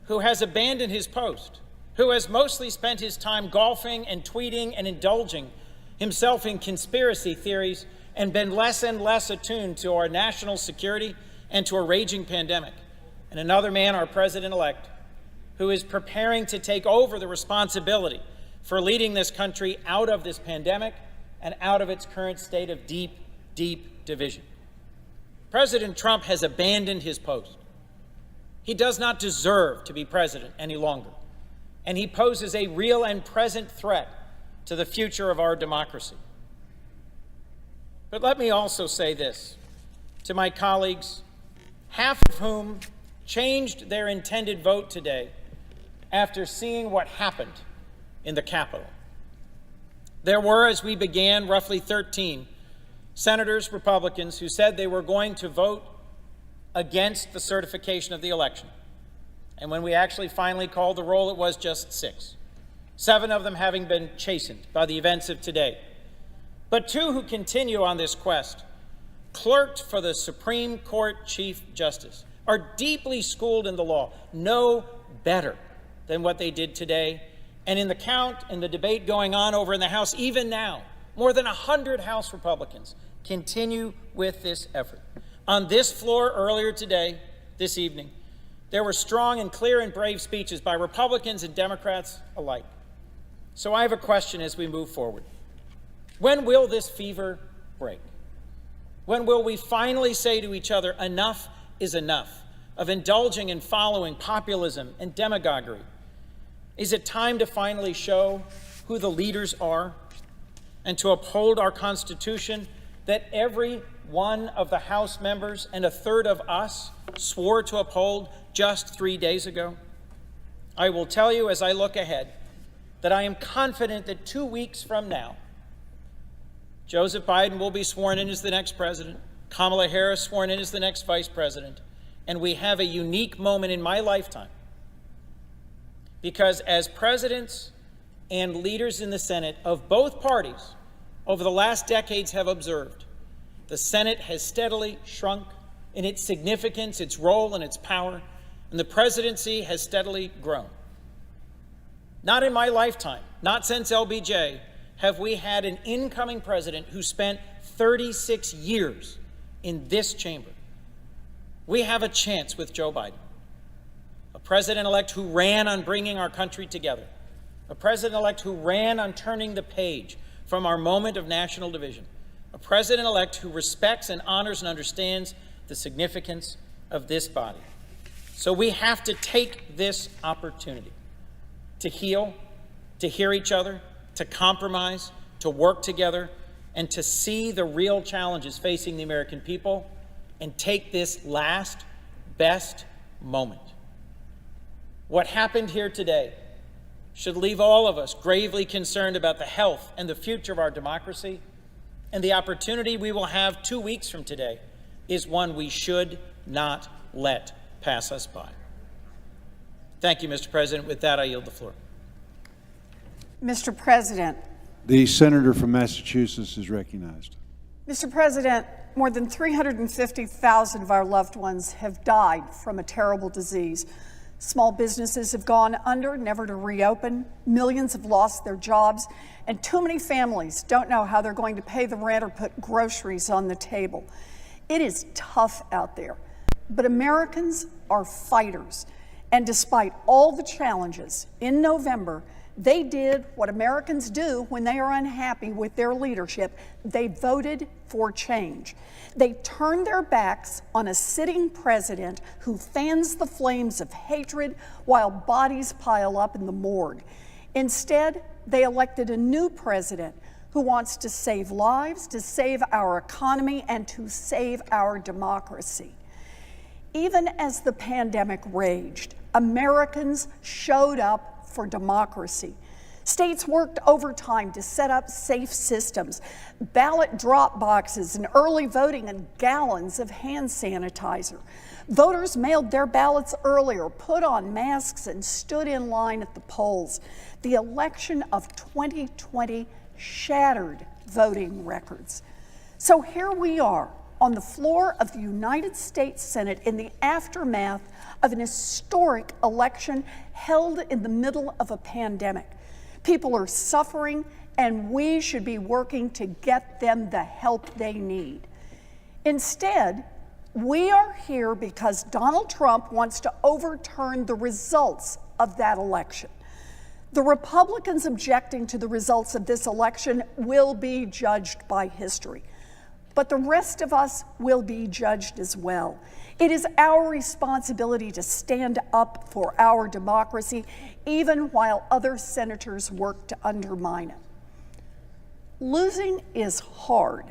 who has abandoned his post, who has mostly spent his time golfing and tweeting and indulging himself in conspiracy theories and been less and less attuned to our national security and to a raging pandemic. And another man, our president-elect, who is preparing to take over the responsibility for leading this country out of this pandemic and out of its current state of deep, deep division. President Trump has abandoned his post. He does not deserve to be president any longer, and he poses a real and present threat to the future of our democracy. But let me also say this to my colleagues, half of whom changed their intended vote today after seeing what happened in the Capitol. There were, as we began, roughly 13 senators, Republicans, who said they were going to vote against the certification of the election. And when we actually finally called the roll, it was just 6. 7 of them having been chastened by the events of today. But 2 who continue on this quest, clerked for the Supreme Court Chief Justice, are deeply schooled in the law, know better than what they did today. And in the count, in the debate going on over in the House, even now, more than 100 House Republicans continue with this effort. On this floor earlier today, this evening, there were strong and clear and brave speeches by Republicans and Democrats alike. So I have a question as we move forward. When will this fever break? When will we finally say to each other, enough is enough of indulging and following populism and demagoguery? Is it time to finally show who the leaders are and to uphold our Constitution that every one of the House members and a third of us swore to uphold just 3 days ago? I will tell you as I look ahead that I am confident that 2 weeks from now, Joseph Biden will be sworn in as the next president, Kamala Harris sworn in as the next vice president, and we have a unique moment in my lifetime. Because as presidents and leaders in the Senate of both parties over the last decades have observed, the Senate has steadily shrunk in its significance, its role, and its power, and the presidency has steadily grown. Not in my lifetime, not since LBJ, have we had an incoming president who spent 36 years in this chamber. We have a chance with Joe Biden, a president-elect who ran on bringing our country together, a president-elect who ran on turning the page from our moment of national division, a president-elect who respects and honors and understands the significance of this body. So we have to take this opportunity to heal, to hear each other, to compromise, to work together, and to see the real challenges facing the American people and take this last, best moment. What happened here today should leave all of us gravely concerned about the health and the future of our democracy, and the opportunity we will have 2 weeks from today is one we should not let pass us by. Thank you, Mr. President. With that, I yield the floor. Mr. President. The senator from Massachusetts is recognized. Mr. President, more than 350,000 of our loved ones have died from a terrible disease. Small businesses have gone under, never to reopen. Millions have lost their jobs, and too many families don't know how they're going to pay the rent or put groceries on the table. It is tough out there, but Americans are fighters. And despite all the challenges, in November, they did what Americans do when they are unhappy with their leadership. They voted for change. They turned their backs on a sitting president who fans the flames of hatred while bodies pile up in the morgue. Instead, they elected a new president who wants to save lives, to save our economy, and to save our democracy. Even as the pandemic raged, Americans showed up for democracy. States worked overtime to set up safe systems, ballot drop boxes and early voting, and gallons of hand sanitizer. Voters mailed their ballots earlier, put on masks, and stood in line at the polls. The election of 2020 shattered voting records. So here we are on the floor of the United States Senate in the aftermath of an historic election held in the middle of a pandemic. People are suffering, and we should be working to get them the help they need. Instead, we are here because Donald Trump wants to overturn the results of that election. The Republicans objecting to the results of this election will be judged by history, but the rest of us will be judged as well. It is our responsibility to stand up for our democracy, even while other senators work to undermine it. Losing is hard.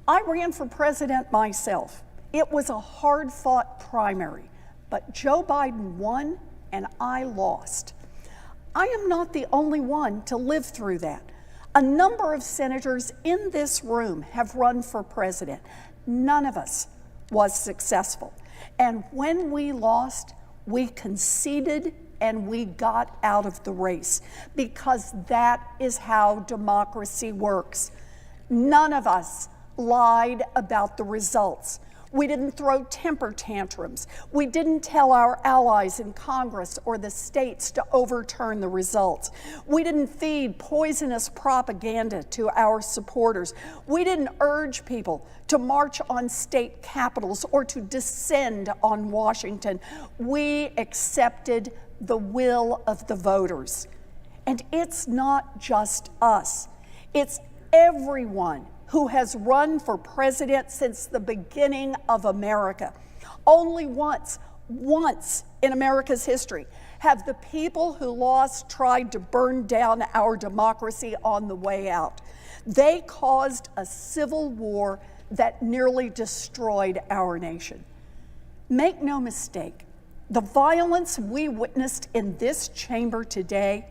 I ran for president myself. It was a hard-fought primary, but Joe Biden won and I lost. I am not the only one to live through that. A number of senators in this room have run for president. None of us was successful. And when we lost, we conceded and we got out of the race, because that is how democracy works. None of us lied about the results. We didn't throw temper tantrums. We didn't tell our allies in Congress or the states to overturn the results. We didn't feed poisonous propaganda to our supporters. We didn't urge people to march on state capitals or to descend on Washington. We accepted the will of the voters. And it's not just us. It's everyone who has run for president since the beginning of America. Only once in America's history Have the people who lost tried to burn down our democracy on the way out? They caused a civil war that nearly destroyed our nation. Make no mistake, the violence we witnessed in this chamber today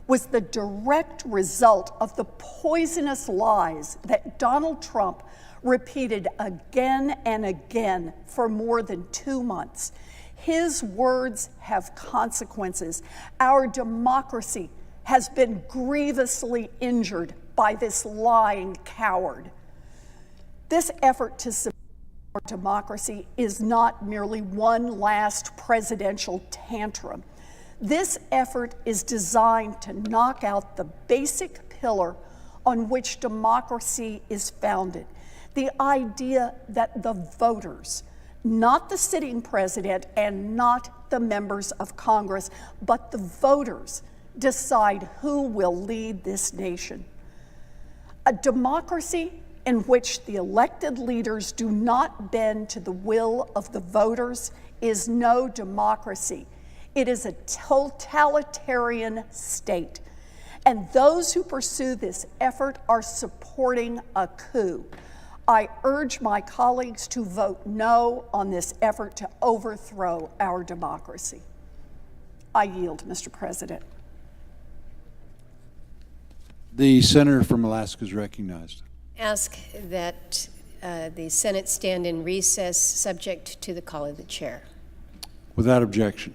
was the direct result of the poisonous lies that Donald Trump repeated again and again for more than 2 months. His words have consequences. Our democracy has been grievously injured by this lying coward. This effort to support our democracy is not merely one last presidential tantrum. This effort is designed to knock out the basic pillar on which democracy is founded, the idea that the voters, not the sitting president and not the members of Congress, but the voters decide who will lead this nation. A democracy in which the elected leaders do not bend to the will of the voters is no democracy. It is a totalitarian state. And those who pursue this effort are supporting a coup. I urge my colleagues to vote no on this effort to overthrow our democracy. I yield, Mr. President. The senator from Alaska is recognized. Ask that the Senate stand in recess, subject to the call of the chair. Without objection.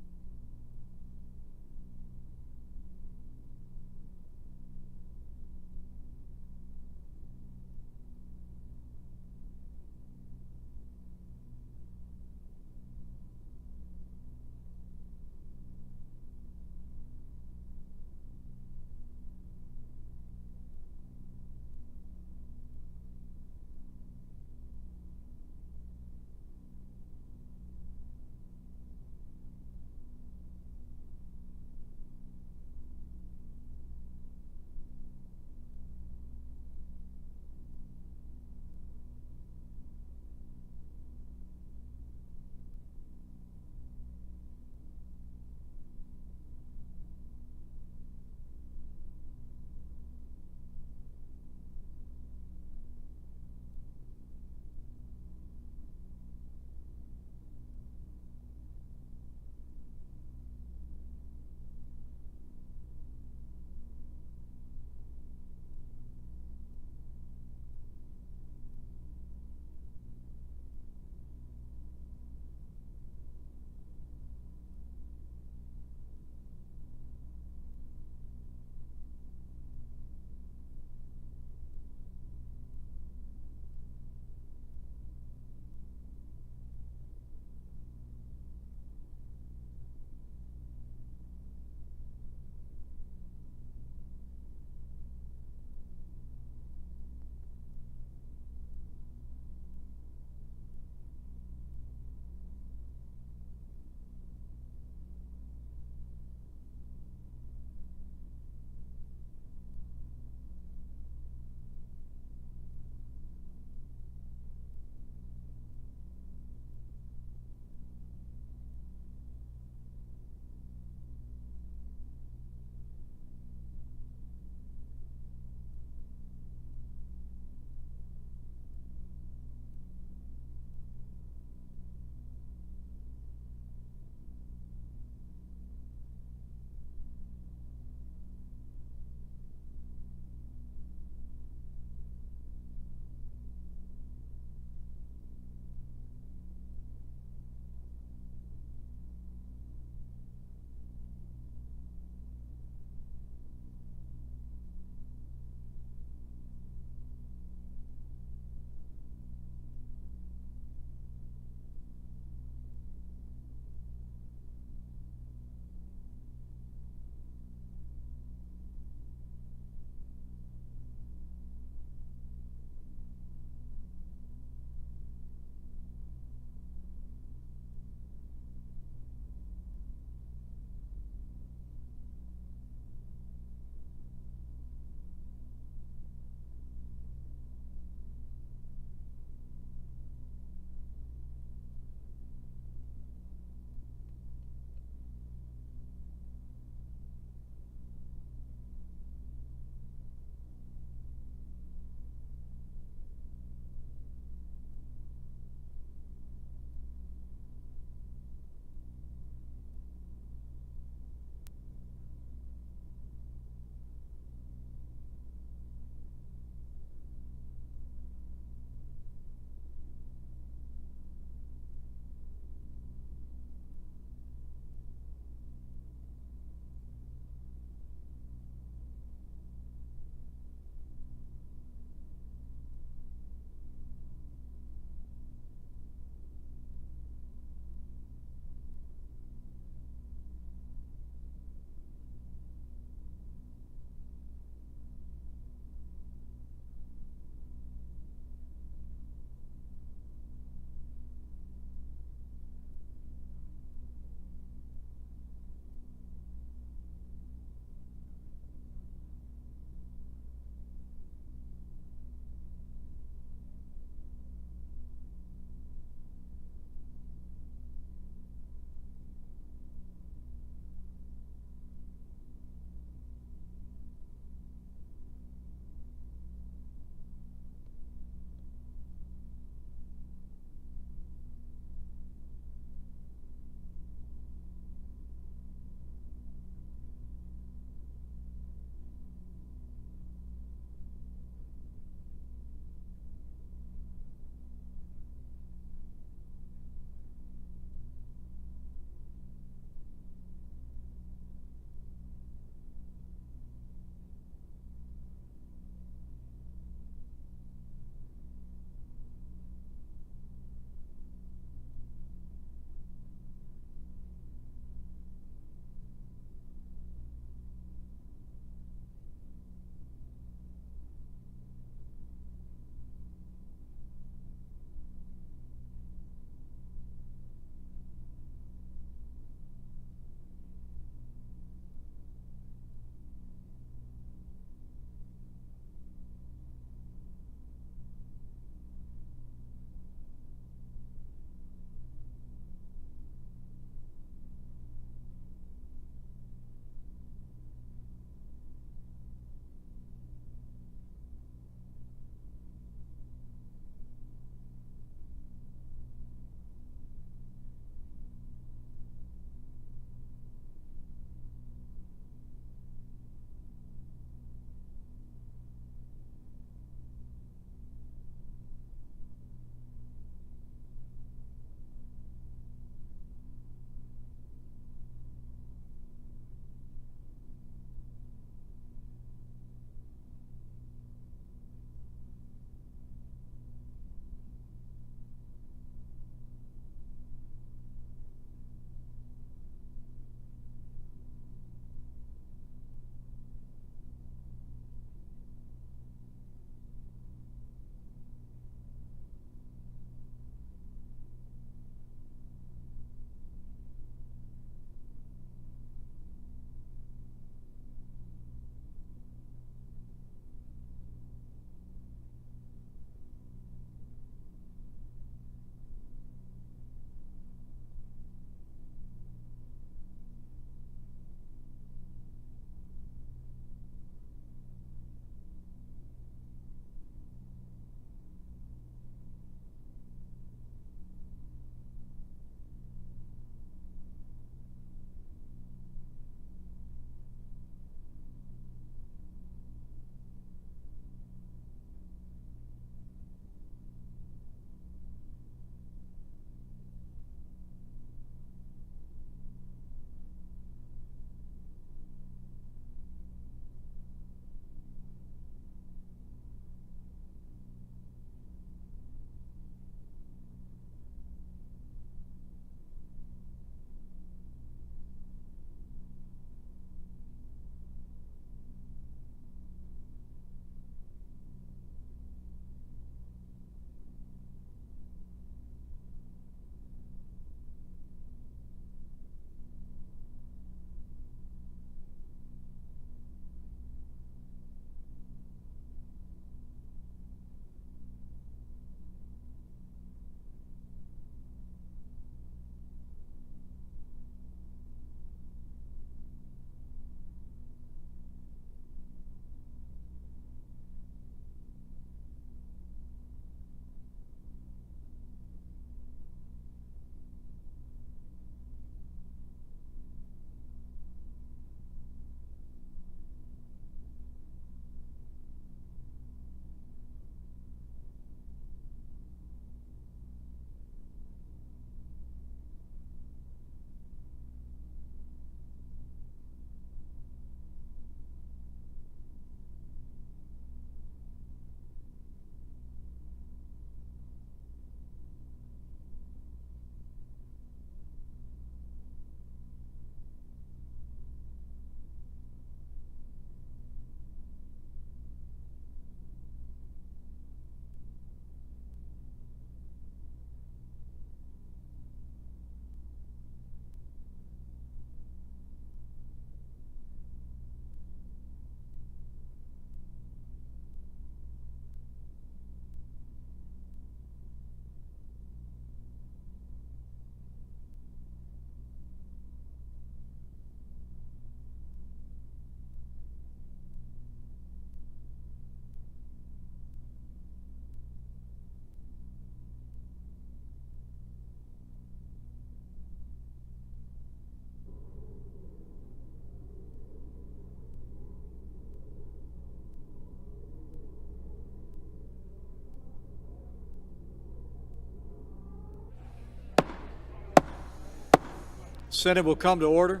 Senate will come to order.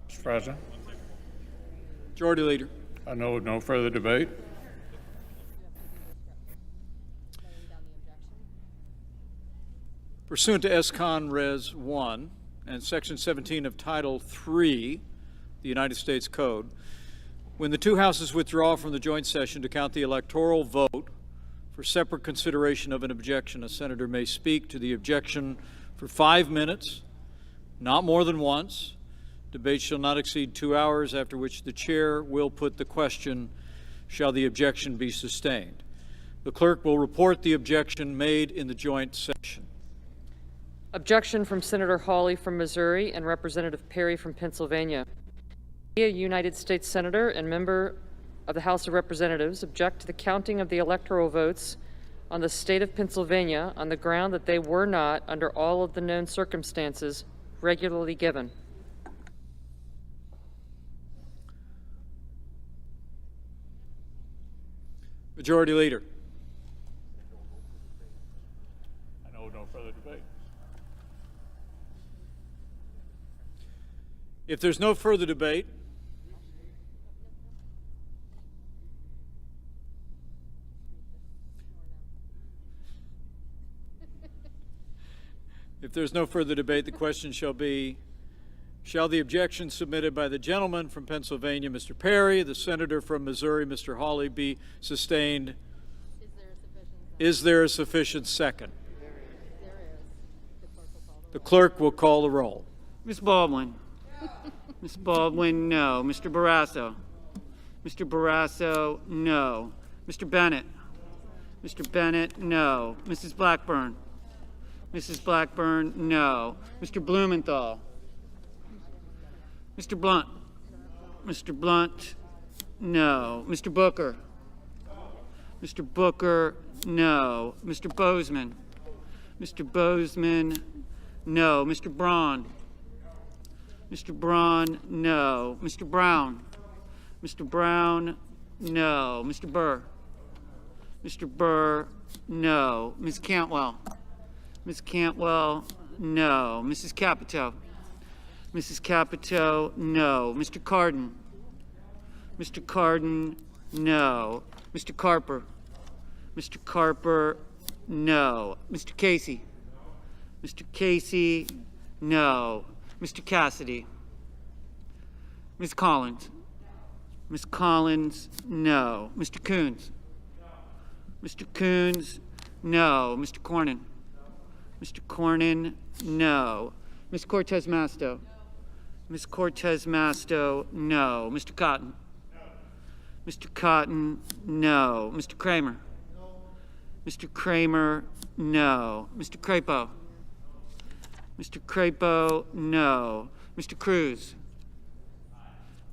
Mr. President, Majority Leader. I know of no further debate. Pursuant to S-Con Res 1 and Section 17 of Title 3, the United States Code, when the two houses withdraw from the joint session to count the electoral vote for separate consideration of an objection, a senator may speak to the objection for 5 minutes, not more than once. Debate shall not exceed 2 hours, after which the chair will put the question, shall the objection be sustained? The clerk will report the objection made in the joint session. Objection from Senator Hawley from Missouri and Representative Perry from Pennsylvania. A United States Senator and member of the House of Representatives object to the counting of the electoral votes on the state of Pennsylvania on the ground that they were not, under all of the known circumstances, regularly given. Majority Leader. I know of no further debate. If there's no further debate, the question shall be, shall the objection submitted by the gentleman from Pennsylvania, Mr. Perry, the senator from Missouri, Mr. Hawley, be sustained? Is there a sufficient second? The clerk will call the roll. Ms. Baldwin. Ms. Baldwin, no. Mr. Barrasso. Mr. Barrasso, no. Mr. Bennett. Mr. Bennett, no. Mrs. Blackburn. Mrs. Blackburn, no. Mr. Blumenthal. Mr. Blunt. Mr. Blunt, no. Mr. Booker. Mr. Booker, no. Mr. Bozeman. Mr. Bozeman, no. Mr. Braun. Mr. Braun, no. Mr. Brown. Mr. Brown, no. Mr. Burr. Mr. Burr, no. Ms. Cantwell. Ms. Cantwell, no. Mrs. Capito. Mrs. Capito, no. Mr. Cardin. Mr. Cardin, no. Mr. Carper. Mr. Carper, no. Mr. Casey. Mr. Casey, no. Mr. Cassidy. Ms. Collins. Ms. Collins, no. Mr. Coons. Mr. Coons, no. Mr. Cornyn. Mr. Cornyn, no. Ms. Cortez Masto. Ms. Cortez Masto, no. Mr. Cotton. Mr. Cotton, no. Mr. Kramer. Mr. Kramer, no. Mr. Crapo. Mr. Crapo, no. Mr. Cruz.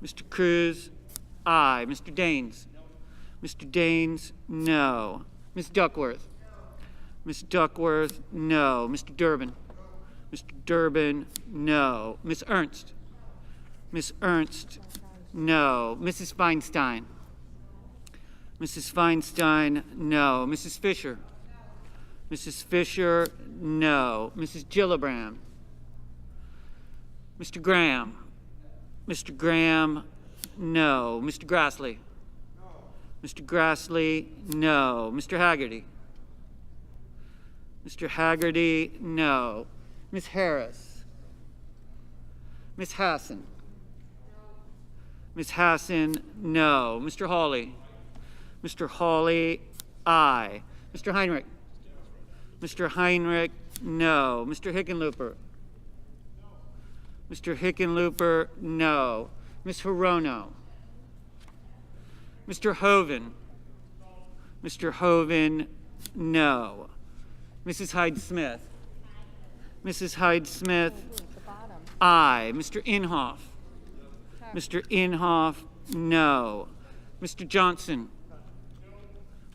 Mr. Cruz, aye. Mr. Daines. Mr. Daines, no. Ms. Duckworth. Ms. Duckworth, no. Mr. Durbin. Mr. Durbin, no. Ms. Ernst. Ms. Ernst, no. Mrs. Feinstein. Mrs. Feinstein, no. Mrs. Fisher. Mrs. Fisher, no. Mrs. Gillibrand. Mr. Graham. Mr. Graham, no. Mr. Grassley. Mr. Grassley, no. Mr. Haggerty. Mr. Haggerty, no. Ms. Harris. Ms. Hassan. Ms. Hassan, no. Mr. Hawley. Mr. Hawley, aye. Mr. Heinrich. Mr. Heinrich, no. Mr. Hickenlooper. Mr. Hickenlooper, no. Ms. Hirono. Mr. Hoven. Mr. Hoven, no. Mrs. Hyde-Smith. Mrs. Hyde-Smith, aye. Mr. Inhofe. Mr. Inhofe, no. Mr. Johnson.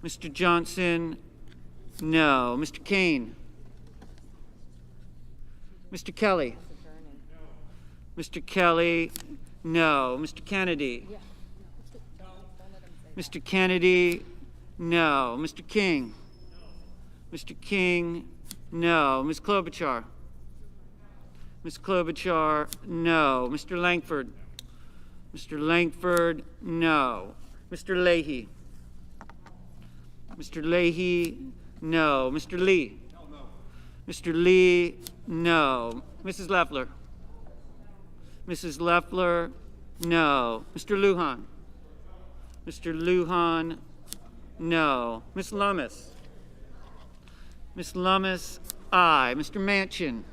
Mr. Johnson, no. Mr. Kane. Mr. Kelly. Mr. Kelly, no. Mr. Kennedy. Mr. Kennedy, no. Mr. King. Mr. King, no. Ms. Klobuchar. Ms. Klobuchar, no. Mr. Langford. Mr. Langford, no. Mr. Leahy. Mr. Leahy, no. Mr. Lee. Mr. Lee, no. Mrs. Leffler. Mrs. Leffler, no. Mr. Lujan. Mr. Lujan, no. Ms. Lummis. Ms. Lummis, aye. Mr. Manchin.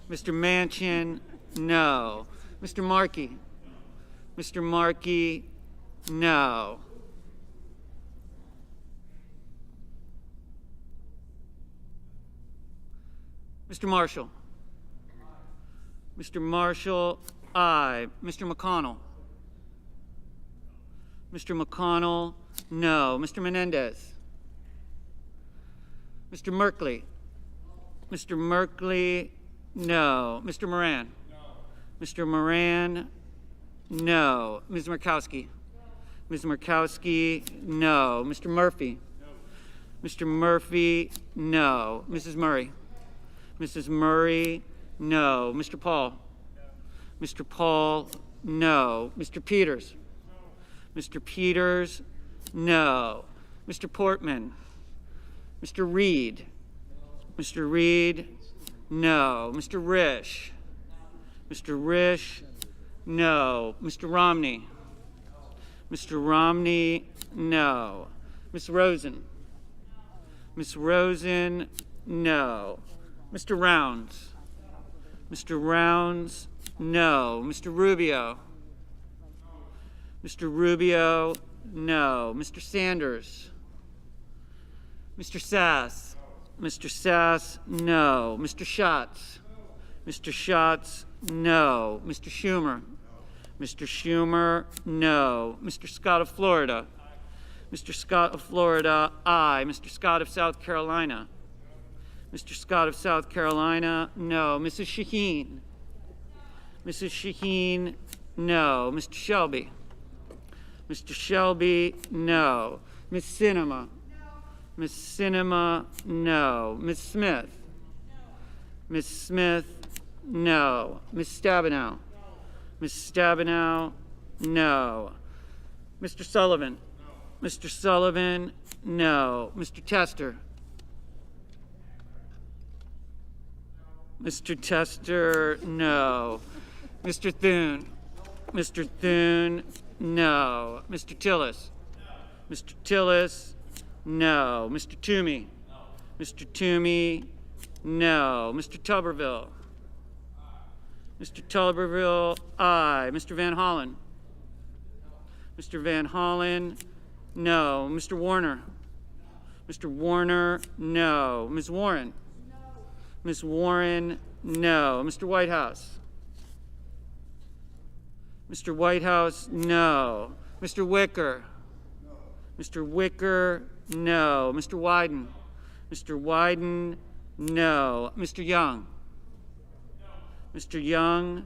Mr. Manchin, no. Mr. Markey. Mr. Markey, no. Mr. Marshall. Mr. Marshall, aye. Mr. McConnell. Mr. McConnell, no. Mr. Menendez. Mr. Merkley. Mr. Merkley, no. Mr. Moran. Mr. Moran, no. Ms. Murkowski. Ms. Murkowski, no. Mr. Murphy. Mr. Murphy, no. Mrs. Murray. Mrs. Murray, no. Mr. Paul. Mr. Paul, no. Mr. Peters. Mr. Peters, no. Mr. Portman. Mr. Reed. Mr. Reed, no. Mr. Risch. Mr. Risch, no. Mr. Romney. Mr. Romney, no. Ms. Rosen. Ms. Rosen, no. Mr. Rounds. Mr. Rounds, no. Mr. Rubio. Mr. Rubio, no. Mr. Sanders. Mr. Sass. Mr. Sass, no. Mr. Schatz. Mr. Schatz, no. Mr. Schumer. Mr. Schumer, no. Mr. Scott of Florida. Mr. Scott of Florida, aye. Mr. Scott of South Carolina. Mr. Scott of South Carolina, no. Mrs. Shaheen. Mrs. Shaheen, no. Mr. Shelby. Mr. Shelby, no. Ms. Sinema. Ms. Sinema, no. Ms. Smith. Ms. Smith, no. Ms. Stabenow. Ms. Stabenow, no. Mr. Sullivan. Mr. Sullivan, no. Mr. Tester. Mr. Tester, no. Mr. Thune. Mr. Thune, no. Mr. Tillis. Mr. Tillis, no. Mr. Toomey. Mr. Toomey, no. Mr. Tuberville. Mr. Tuberville, aye. Mr. Van Hollen. Mr. Van Hollen, no. Mr. Warner. Mr. Warner, no. Ms. Warren. Ms. Warren, no. Mr. Whitehouse. Mr. Whitehouse, no. Mr. Wicker. Mr. Wicker, no. Mr. Wyden. Mr. Wyden, no. Mr. Young. Mr. Young,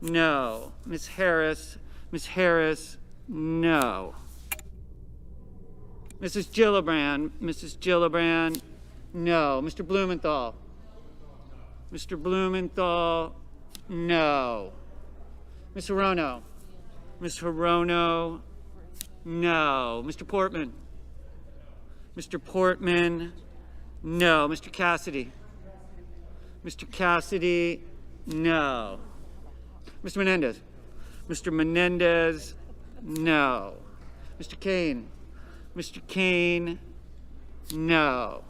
no. Ms. Harris. Ms. Harris, no. Mrs. Gillibrand. Mrs. Gillibrand, no. Mr. Blumenthal. Mr. Blumenthal, no. Ms. Hirono. Ms. Hirono, no. Mr. Portman. Mr. Portman, no. Mr. Cassidy. Mr. Cassidy, no. Mr. Menendez. Mr. Menendez, no. Mr. Kane. Mr. Kane, no.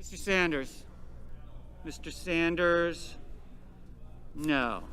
Mr. Sanders. Mr. Sanders, no.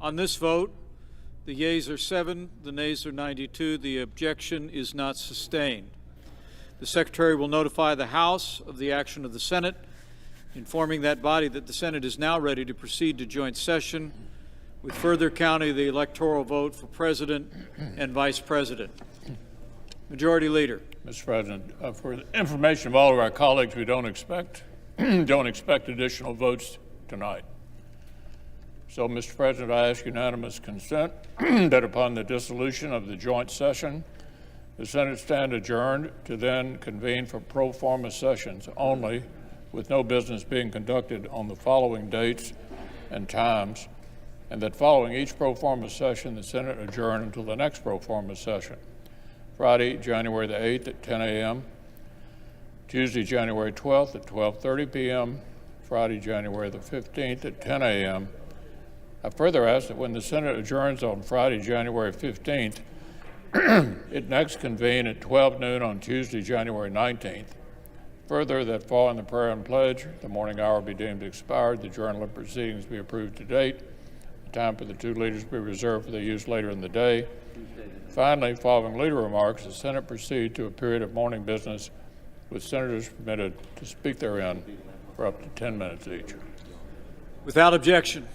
On this vote, the yeas are 7, the nays are 92. The objection is not sustained. The Secretary will notify the House of the action of the Senate, informing that body that the Senate is now ready to proceed to joint session with further counting of the electoral vote for President and Vice President. Majority Leader. Mr. President, for the information of all of our colleagues, we don't expect additional votes tonight. So, Mr. President, I ask unanimous consent that upon the dissolution of the joint session, the Senate stand adjourned to then convene for pro forma sessions only, with no business being conducted on the following dates and times, and that following each pro forma session, the Senate adjourn until the next pro forma session. Friday, January the 8th at 10 a.m., Tuesday, January 12th at 12:30 p.m., Friday, January the 15th at 10 a.m. I further ask that when the Senate adjourns on Friday, January 15th, it next convene at 12 noon on Tuesday, January 19th. Further, that following the prayer and pledge, the morning hour be deemed expired, the journal of proceedings be approved to date, the time for the two leaders be reserved for their use later in the day. Finally, following leader remarks, the Senate proceed to a period of morning business with senators permitted to speak therein for up to 10 minutes each. Without objection.